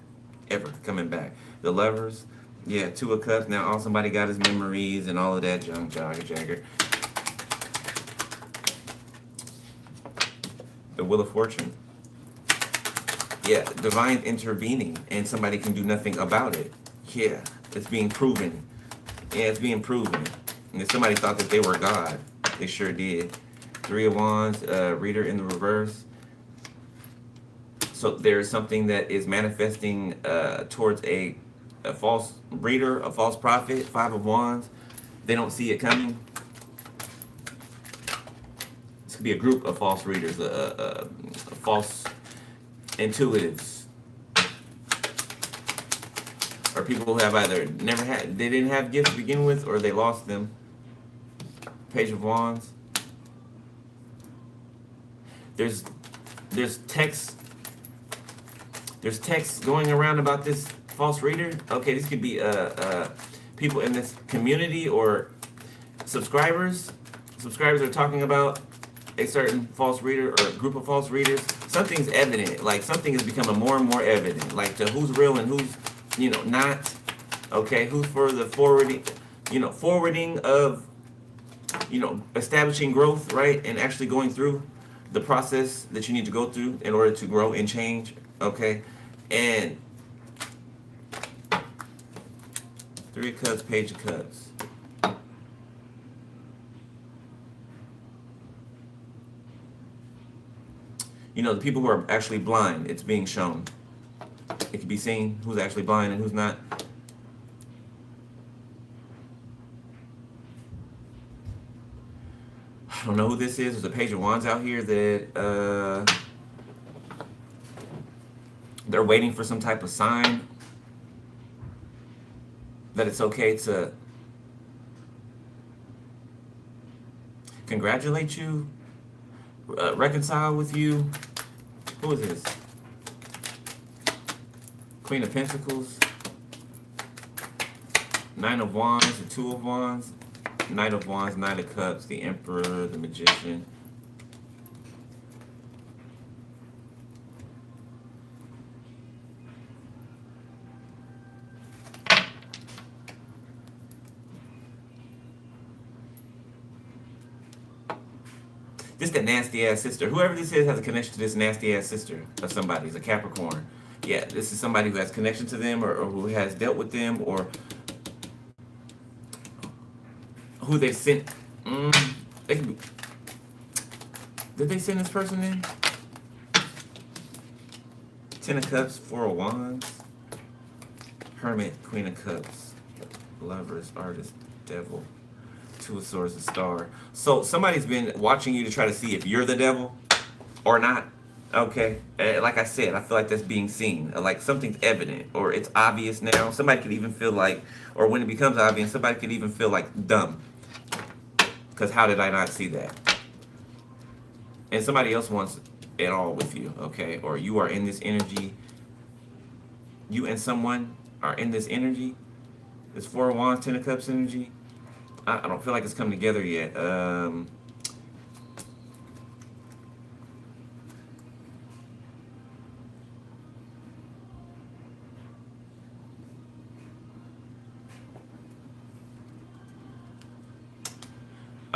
ever coming back. The Lovers, yeah, 2 of Cups. Now all somebody got is memories and all of that junk, jagger. The Wheel of Fortune. Yeah, divine intervening, and somebody can do nothing about it. Yeah, it's being proven. Yeah, it's being proven. And if somebody thought that they were God, they sure did. 3 of Wands, reader in the reverse. So there's something that is manifesting towards a false reader, a false prophet. 5 of Wands. They don't see it coming. could be a group of false readers, false intuitives, or people who have either they didn't have gifts to begin with, or they lost them. Page of Wands. There's text going around about this false reader. Okay, this could be people in this community or subscribers. Subscribers are talking about a certain false reader or a group of false readers. Something's evident. Like something is becoming more and more evident. Like to who's real and who's not. Okay, who's for the forwarding of establishing growth, right, and actually going through the process that you need to go through in order to grow and change. Okay, and Three of Cups, Page of Cups. The people who are actually blind, it's being shown. It can be seen who's actually blind and who's not. I don't know who this is. There's a Page of Wands out here that they're waiting for some type of sign that it's okay to congratulate you, reconcile with you. Who is this? Queen of Pentacles, Nine of Wands, the Two of Wands, Knight of Wands, Knight of Cups, the Emperor, the Magician. This the nasty ass sister. Whoever this is has a connection to this nasty ass sister of somebody. It's a Capricorn. Yeah, this is somebody who has connection to them or who has dealt with them or who they sent. Did they send this person in? Ten of Cups, Four of Wands, Hermit, Queen of Cups, Lovers, Artist, Devil, Two of Swords, a Star. So somebody's been watching you to try to see if you're the devil or not. Okay, like I said, I feel like that's being seen. Like something's evident or it's obvious now. Somebody could even feel like, or when it becomes obvious, somebody could even feel like dumb. Because how did I not see that? And somebody else wants it all with you, okay? Or you are in this energy. You and someone are in this energy. This Four of Wands, Ten of Cups energy. I don't feel like it's come together yet. I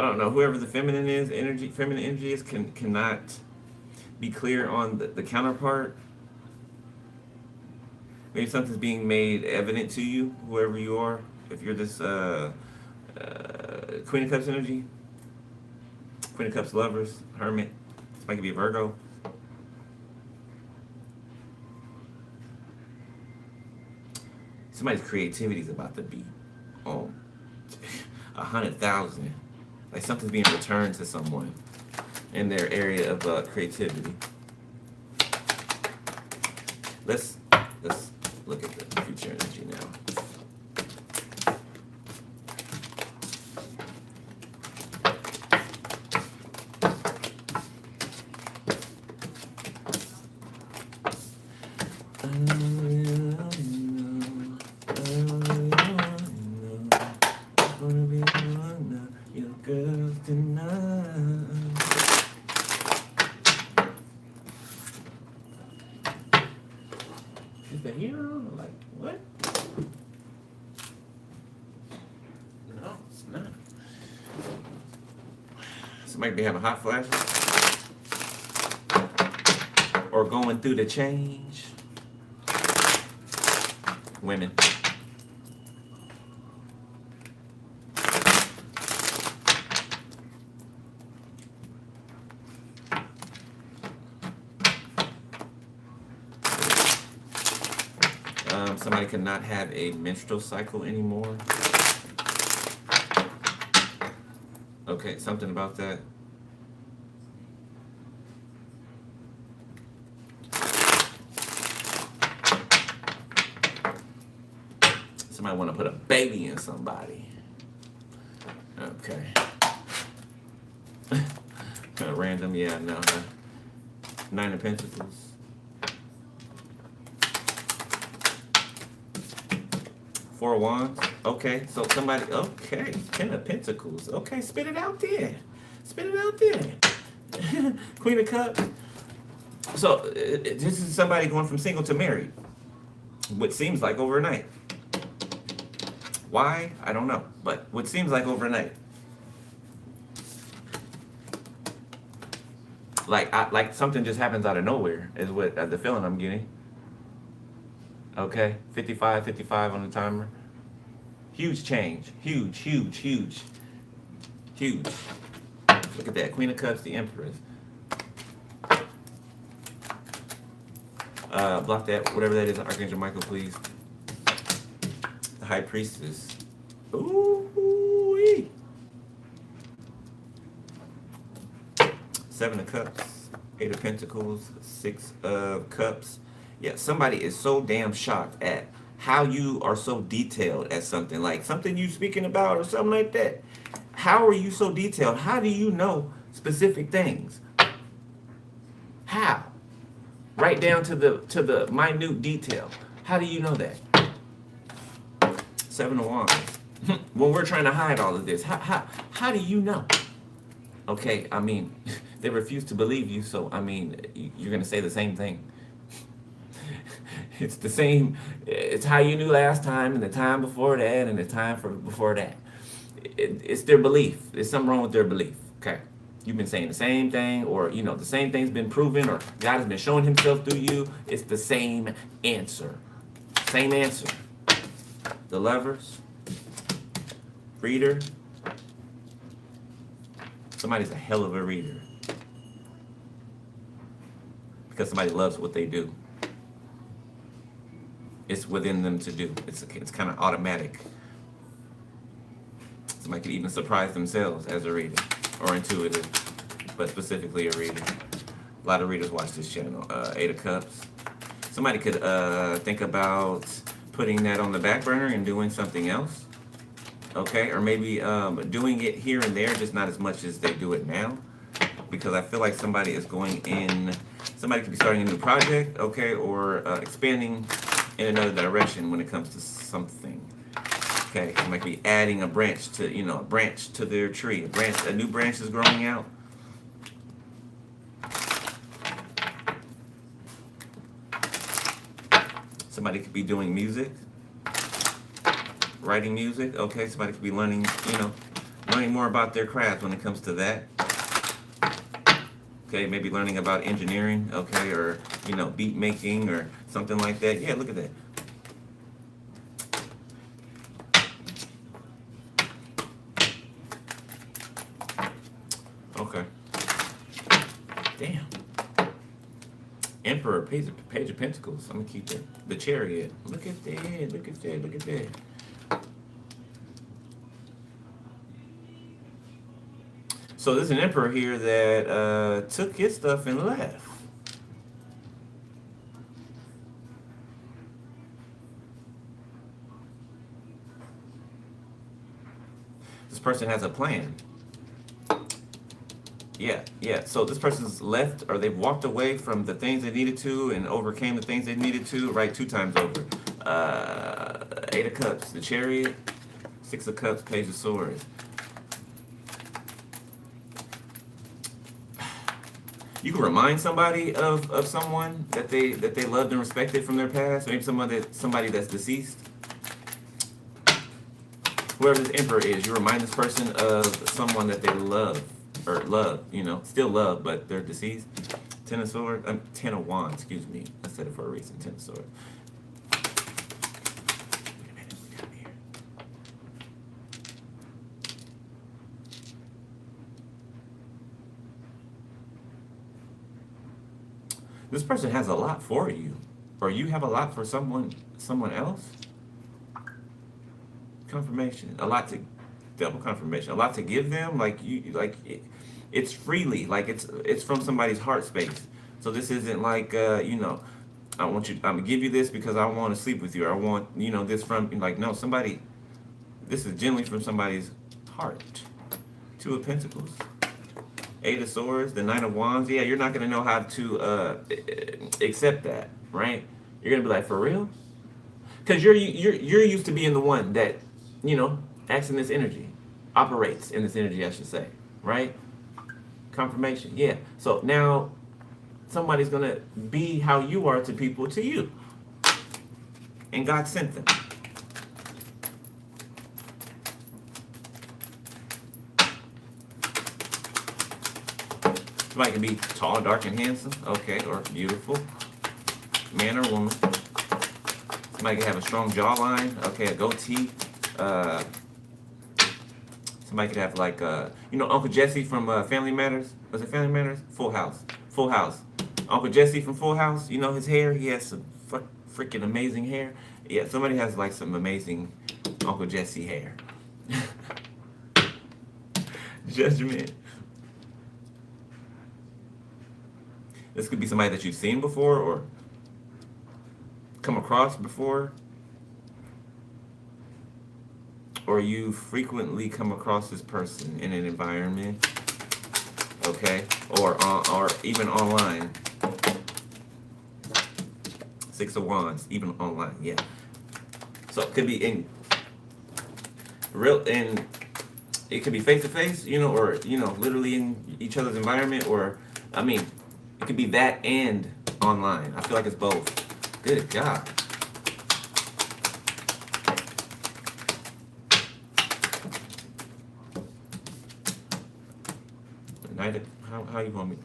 don't know. Whoever the feminine energy is, cannot be clear on the counterpart. Maybe something's being made evident to you, whoever you are. If you're this Queen of Cups energy, Queen of Cups, Lovers, Hermit. This might be a Virgo. Somebody's creativity is about to be 100,000. Like something's being returned to someone in their area of creativity. Let's look at the future energy now. Is the hero? Like, what? No, it's not. Somebody be having hot flashes. Or going through the change. Women. Somebody cannot have a menstrual cycle anymore. Okay, something about that. Somebody want to put a baby in somebody. Okay. Kind of random, yeah, no. Nine of Pentacles. Four of Wands. Okay, so somebody, okay. Ten of Pentacles. Okay, spit it out there. Spit it out there. Queen of Cups. So, this is somebody going from single to married. What seems like overnight. Why? I don't know. But what seems like overnight. Like something just happens out of nowhere is what the feeling I'm getting. Okay, 55 on the timer. Huge change. Huge. Look at that. Queen of Cups, the Empress. Block that, whatever that is, Archangel Michael, please. The High Priestess. Ooh-wee. Seven of Cups, Eight of Pentacles, Six of Cups. Yeah, somebody is so damn shocked at how you are so detailed at something. Like something you speaking about or something like that. How are you so detailed? How do you know specific things? How? Right down to the minute detail. How do you know that? Seven of Wands. When we're trying to hide all of this, how do you know? Okay, I mean, they refuse to believe you, so I mean, you're gonna say the same thing. It's the same. It's how you knew last time, and the time before that, and the time before that. It's their belief. There's something wrong with their belief. Okay, you've been saying the same thing, or the same thing's been proven, or God has been showing Himself through you. It's the same answer. Same answer. The Lovers. Reader. Somebody's a hell of a reader. Because somebody loves what they do. It's within them to do. It's kind of automatic. Somebody could even surprise themselves as a reader. Or intuitive. But specifically a reader. A lot of readers watch this channel. Eight of Cups. Somebody could think about putting that on the back burner and doing something else. Okay, or maybe doing it here and there, just not as much as they do it now. Because I feel like somebody is going in, somebody could be starting a new project, okay, or expanding in another direction when it comes to something. Okay, somebody could be adding a branch to, a branch to their tree. A new branch is growing out. Somebody could be doing music. Writing music, okay, somebody could be learning, learning more about their craft when it comes to that. Okay, maybe learning about engineering, okay, or, beat making or something like that. Yeah, look at that. Okay. Damn. Emperor, Page of Pentacles. I'm gonna keep that. The Chariot. Look at that, look at that, look at that. So there's an emperor here that took his stuff and left. This person has a plan. Yeah. So this person's left, or they've walked away from the things they needed to and overcame the things they needed to, right? 2 times over. Eight of Cups, the Chariot. Six of Cups, Page of Swords. You can remind somebody of someone that they loved and respected from their past. Maybe somebody that's deceased. Whoever this emperor is, you remind this person of someone that they love, still love, but they're deceased. Ten of Swords, 10 of Wands, excuse me. I said it for a reason. 10 of Swords. This person has a lot for you, or you have a lot for someone else. Confirmation, double confirmation, a lot to give them. It's freely, like it's from somebody's heart space. So this isn't like I want you. I'm gonna give you this because I want to sleep with you. I want this from like no somebody. This is generally from somebody's heart. Two of Pentacles, Eight of Swords, the Nine of Wands. Yeah, you're not gonna know how to accept that, right? You're gonna be like, for real? Because you're used to being the one that acts in this energy, operates in this energy, I should say, right? Confirmation, yeah. So now somebody's gonna be how you are to people to you, and God sent them. Somebody can be tall, dark, and handsome, okay, or beautiful, man or woman. Somebody can have a strong jawline, okay, a goatee. Somebody could have like, Uncle Jesse from Family Matters. Was it Family Matters? Full House. Full House. Uncle Jesse from Full House. You know his hair. He has some freaking amazing hair. Yeah, somebody has like some amazing Uncle Jesse hair. Judgment. This could be somebody that you've seen before or come across before, or you frequently come across this person in an environment, okay, or even online. Six of Wands, even online, yeah. So it could be in it could be face to face, or literally in each other's environment, or it could be that and online. I feel like it's both. Good God. Knight of, how you want me?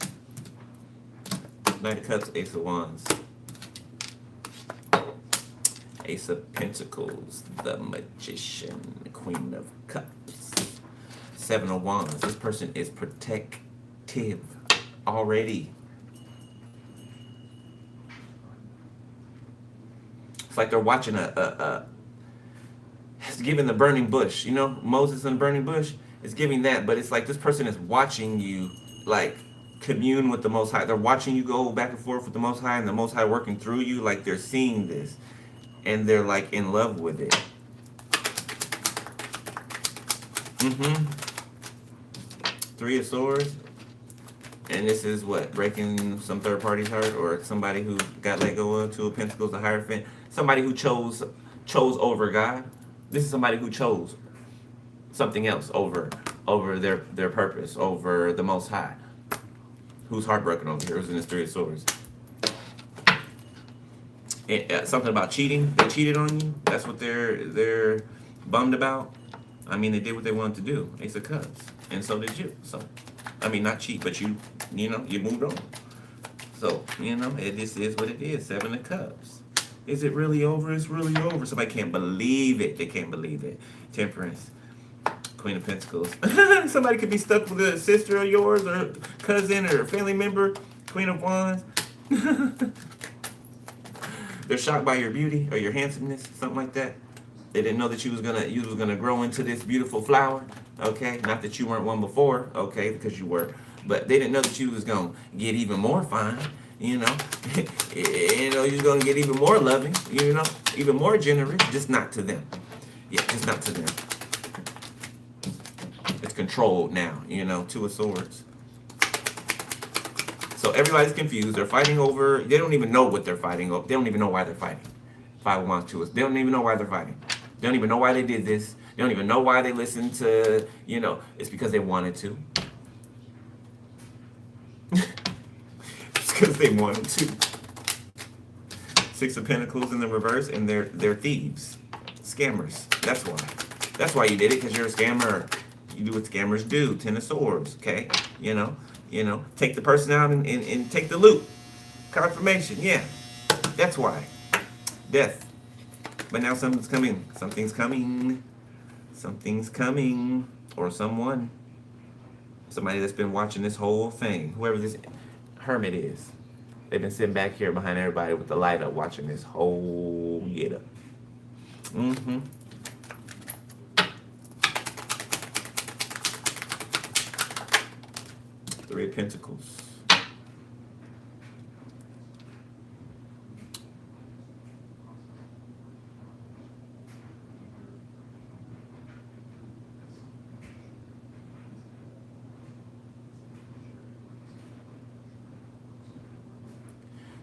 Knight of Cups, Ace of Wands. Ace of Pentacles, the Magician, Queen of Cups. Seven of Wands. This person is protective already. It's like they're watching it's giving the burning bush, Moses in the burning bush. It's giving that, but it's like this person is watching you, like, commune with the Most High. They're watching you go back and forth with the Most High, and the Most High working through you. Like, they're seeing this, and they're like in love with it. Three of Swords, and this is what, breaking some third party's heart, or somebody who got let go of. Two of Pentacles, the Hierophant. Somebody who chose over God. This is somebody who chose something else over their purpose, over the Most High. Who's heartbroken over here? Who's in this Three of Swords? And, something about cheating. They cheated on you. That's what they're bummed about. They did what they wanted to do. Ace of Cups, and so did you. So, not cheat, but you moved on. So this is what it is. Seven of Cups. Is it really over? It's really over. Somebody can't believe it. They can't believe it. Temperance. Queen of Pentacles. Somebody could be stuck with a sister of yours, or cousin, or family member. Queen of Wands. They're shocked by your beauty or your handsomeness, something like that. They didn't know that you was gonna grow into this beautiful flower. Okay, not that you weren't one before. Okay, because you were, but they didn't know that you was gonna get even more fine. You're gonna get even more loving. Even more generous. Just not to them. Yeah, just not to them. It's controlled now, Two of Swords. So everybody's confused. They're fighting over, they don't even know what they're fighting over. They don't even know why they're fighting. Five of Wands, They don't even know why they're fighting. They don't even know why they did this. They don't even know why they listened to, it's because they wanted to. It's because they wanted to. Six of Pentacles in the reverse, and they're thieves. Scammers. That's why. That's why you did it, because you're a scammer. You do what scammers do. Ten of Swords, okay? Take the person out and take the loot. Confirmation, yeah. That's why. Death. But now something's coming. Something's coming. Something's coming. Or someone. Somebody that's been watching this whole thing. Whoever this hermit is. They've been sitting back here behind everybody with the light up, watching this whole get up. Three of Pentacles.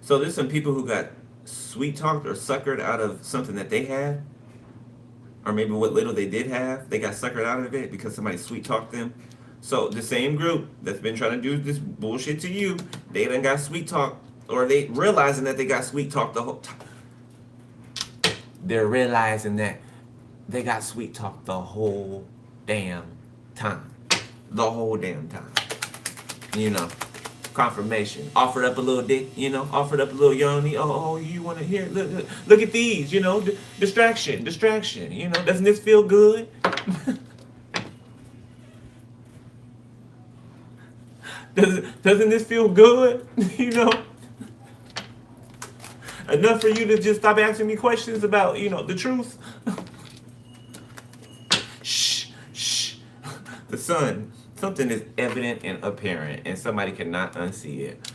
So there's some people who got sweet talked or suckered out of something that they had, or maybe what little they did have, they got suckered out of it because somebody sweet talked them. So the same group that's been trying to do this bullshit to you, they done got sweet talked, or they realizing that they got sweet talked the whole time. They're realizing that they got sweet talked the whole damn time. The whole damn time. You know, confirmation. Offered up a little dick, you know, offered up a little yoni. Oh, you want to hear? Look at these, you know, distraction, you know, doesn't this feel good? Doesn't this feel good? You know? Enough for you to just stop asking me questions about, you know, the truth? Shh. The sun. Something is evident and apparent, and somebody cannot unsee it.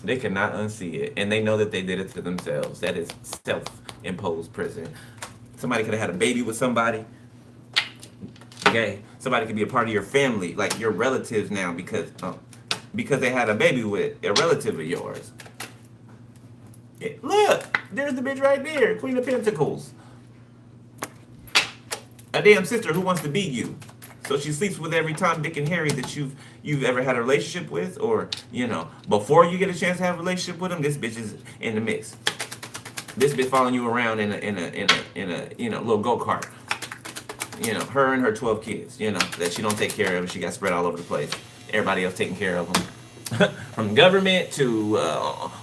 They cannot unsee it, and they know that they did it to themselves. That is self-imposed prison. Somebody could have had a baby with somebody. Okay? Somebody could be a part of your family, like your relatives now, because they had a baby with a relative of yours. Look, there's the bitch right there, Queen of Pentacles. A damn sister who wants to be you. So she sleeps with every Tom, Dick, and Harry that you've ever had a relationship with, or you know, before you get a chance to have a relationship with them, this bitch is in the mix. This bitch following you around in a you know, little go-kart. You know, her and her 12 kids. You know that she don't take care of. She got spread all over the place. Everybody else taking care of them. From government to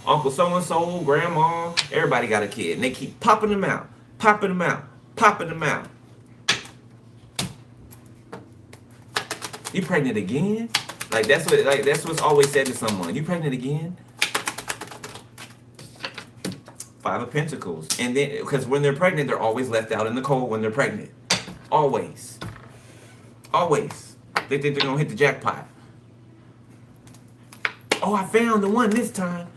Uncle so-and-so, grandma, everybody got a kid. And they keep popping them out. You pregnant again? That's what's always said to someone. You pregnant again? Five of Pentacles. And then, because when they're pregnant, they're always left out in the cold when they're pregnant. Always. They think they're going to hit the jackpot. Oh, I found the one this time.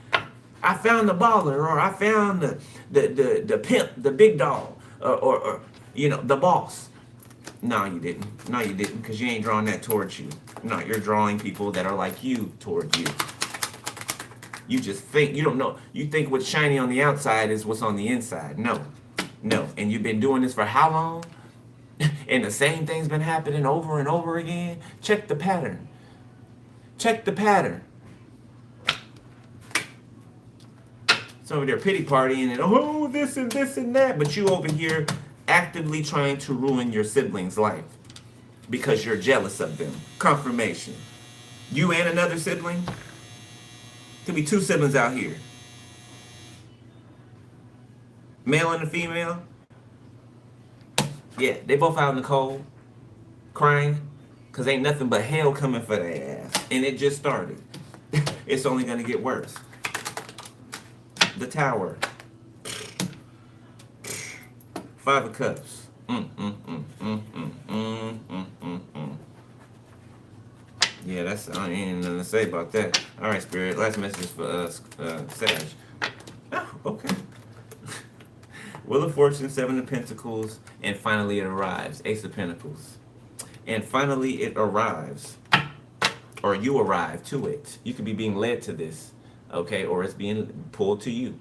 I found the baller, or I found the pimp, the big dog, or you know, the boss. No, you didn't, because you ain't drawing that towards you. No, you're drawing people that are like you towards you. You just think, you don't know. You think what's shiny on the outside is what's on the inside. No. And you've been doing this for how long? And the same thing's been happening over and over again. Check the pattern. Some of their pity partying and oh, this and that, but you over here actively trying to ruin your sibling's life because you're jealous of them. Confirmation. You and another sibling. Could be two siblings out here. Male and a female. Yeah, they both out in the cold, crying, because ain't nothing but hell coming for their ass. And it just started. It's only going to get worse. The Tower. Five of Cups. Yeah, I ain't nothing to say about that. All right, Spirit. Last message for Sag. Oh, okay. Wheel of Fortune, Seven of Pentacles, and finally it arrives. Ace of Pentacles. And finally it arrives. Or you arrive to it. You could be being led to this. Okay, or it's being pulled to you,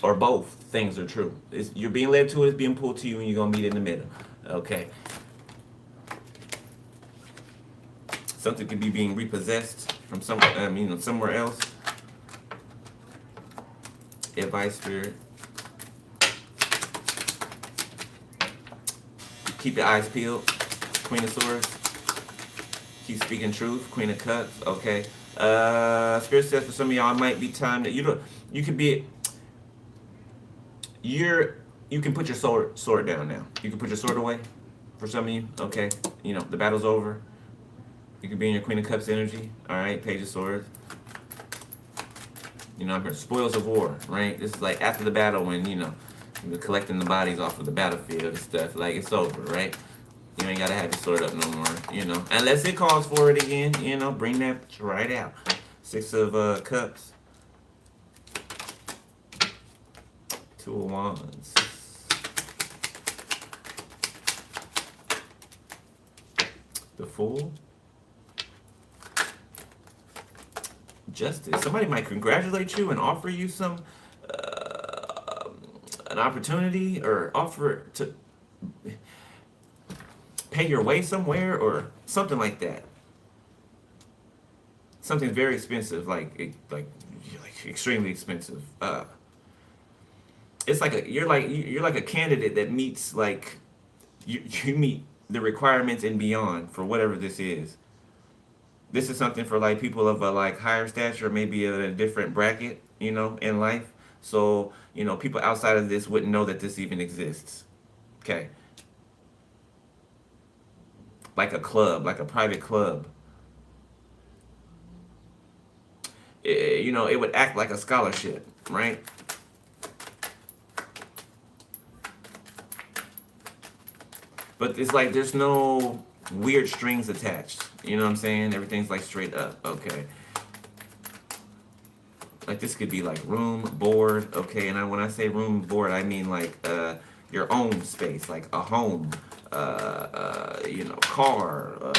or both things are true. You're being led to it, it's being pulled to you, and you're gonna meet in the middle. Okay, something could be being repossessed from somewhere else. Advice, Spirit. Keep your eyes peeled. Queen of Swords. Keep speaking truth. Queen of Cups. Okay. Spirit says for some of y'all it might be time that you can put your sword down now. You can put your sword away for some of you. Okay, you know the battle's over. You can be in your Queen of Cups energy. All right, Page of Swords. You know, I'm here. Spoils of war, right? This is like after the battle when you're collecting the bodies off of the battlefield and stuff. Like it's over, right? You ain't gotta have your sword up no more, unless it calls for it again, bring that right out. Six of Cups. Two of Wands. The Fool. justice. Somebody might congratulate you and offer you some uh, an opportunity or offer to pay your way somewhere or something like that. Something very expensive, like extremely expensive. It's like you're like a candidate that meets like you meet the requirements and beyond for whatever this is. This is something for like people of a like higher stature, maybe a different bracket, you know, in life. So, you know, people outside of this wouldn't know that this even exists. Okay. Like a club, like a private club. You know, it would act like a scholarship, right? But it's like there's no weird strings attached. You know what I'm saying? Everything's like straight up. Okay. Like this could be like room, board. Okay. And when I say room, board, I mean like your own space, like a home, you know, car,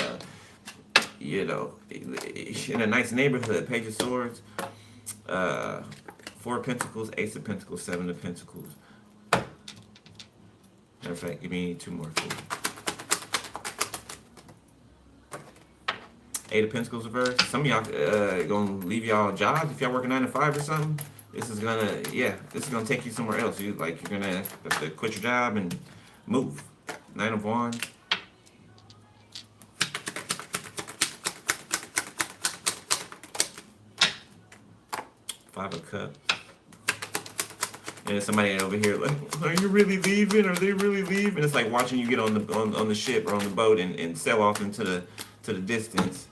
you know, in a nice neighborhood. Page of Swords, Four of Pentacles, Ace of Pentacles, Seven of Pentacles. Matter of fact, give me two more. Four. Eight of Pentacles reverse. Some of y'all gonna leave y'all jobs if y'all working 9 to 5 or something. This is gonna, yeah, this is gonna take you somewhere else. You're gonna have to quit your job and move. Nine of Wands. Five of Cups. And somebody over here like, are you really leaving? Are they really leaving? It's like watching you get on the ship or on the boat and sail off into the distance.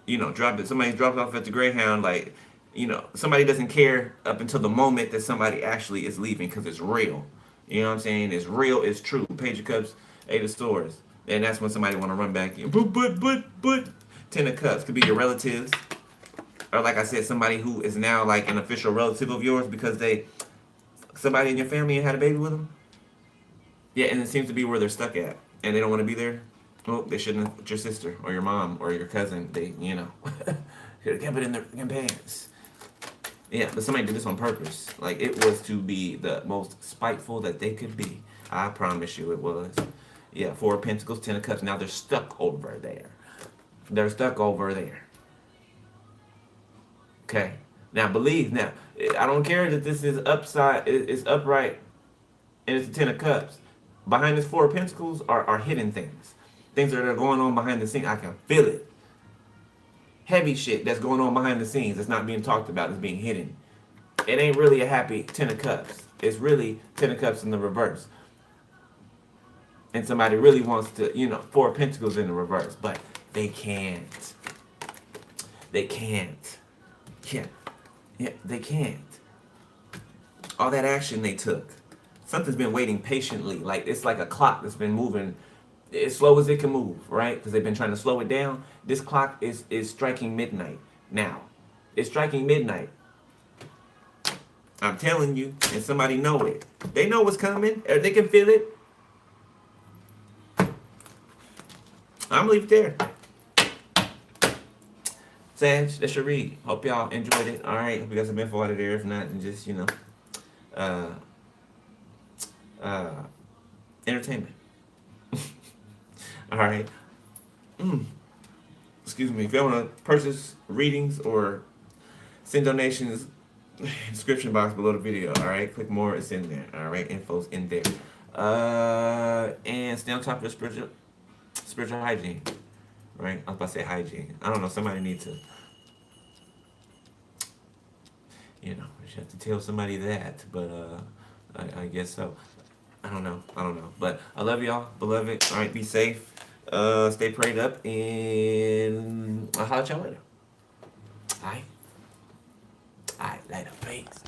You know, somebody drops off at the Greyhound, like, you know, somebody doesn't care up until the moment that somebody actually is leaving because it's real. You know what I'm saying? It's real, it's true. Page of Cups, Eight of Swords. And that's when somebody want to run back in. But. Ten of Cups could be your relatives. Or like I said, somebody who is now like an official relative of yours because somebody in your family had a baby with them. Yeah, and it seems to be where they're stuck at. And they don't want to be there. Well, they shouldn't have put your sister or your mom or your cousin. They, you know, should have kept it in their pants. Yeah, but somebody did this on purpose. Like, it was to be the most spiteful that they could be. I promise you it was. Yeah, Four of Pentacles, Ten of Cups. Now they're stuck over there. They're stuck over there. Okay. Now, I don't care that this is it's upright, and it's the Ten of Cups. Behind this Four of Pentacles are hidden things. Things that are going on behind the scenes. I can feel it. Heavy shit that's going on behind the scenes that's not being talked about, is being hidden. It ain't really a happy Ten of Cups. It's really Ten of Cups in the reverse. And somebody really wants to, you know, Four of Pentacles in the reverse, but they can't. They can't. Yeah, they can't. All that action they took. Something's been waiting patiently. Like, it's like a clock that's been moving as slow as it can move, right? Because they've been trying to slow it down. This clock is striking midnight now. It's striking midnight. I'm telling you, and somebody know it. They know what's coming, or they can feel it. I'm gonna leave it there. Sag, that's your read. Hope y'all enjoyed it. All right, hope you got some info out of there. If not, then just, you know, entertainment. All right. Excuse me. If you want to purchase readings or send donations, description box below the video. All right. Click more. It's in there. All right. Info's in there. And stay on top of your spiritual hygiene. Right. I was about to say hygiene. I don't know. Somebody needs to. You know, you have to tell somebody that, but I guess so. I don't know. But I love y'all, beloved. All right, be safe. Stay prayed up, and I'll holler at y'all later. All right, later. Peace.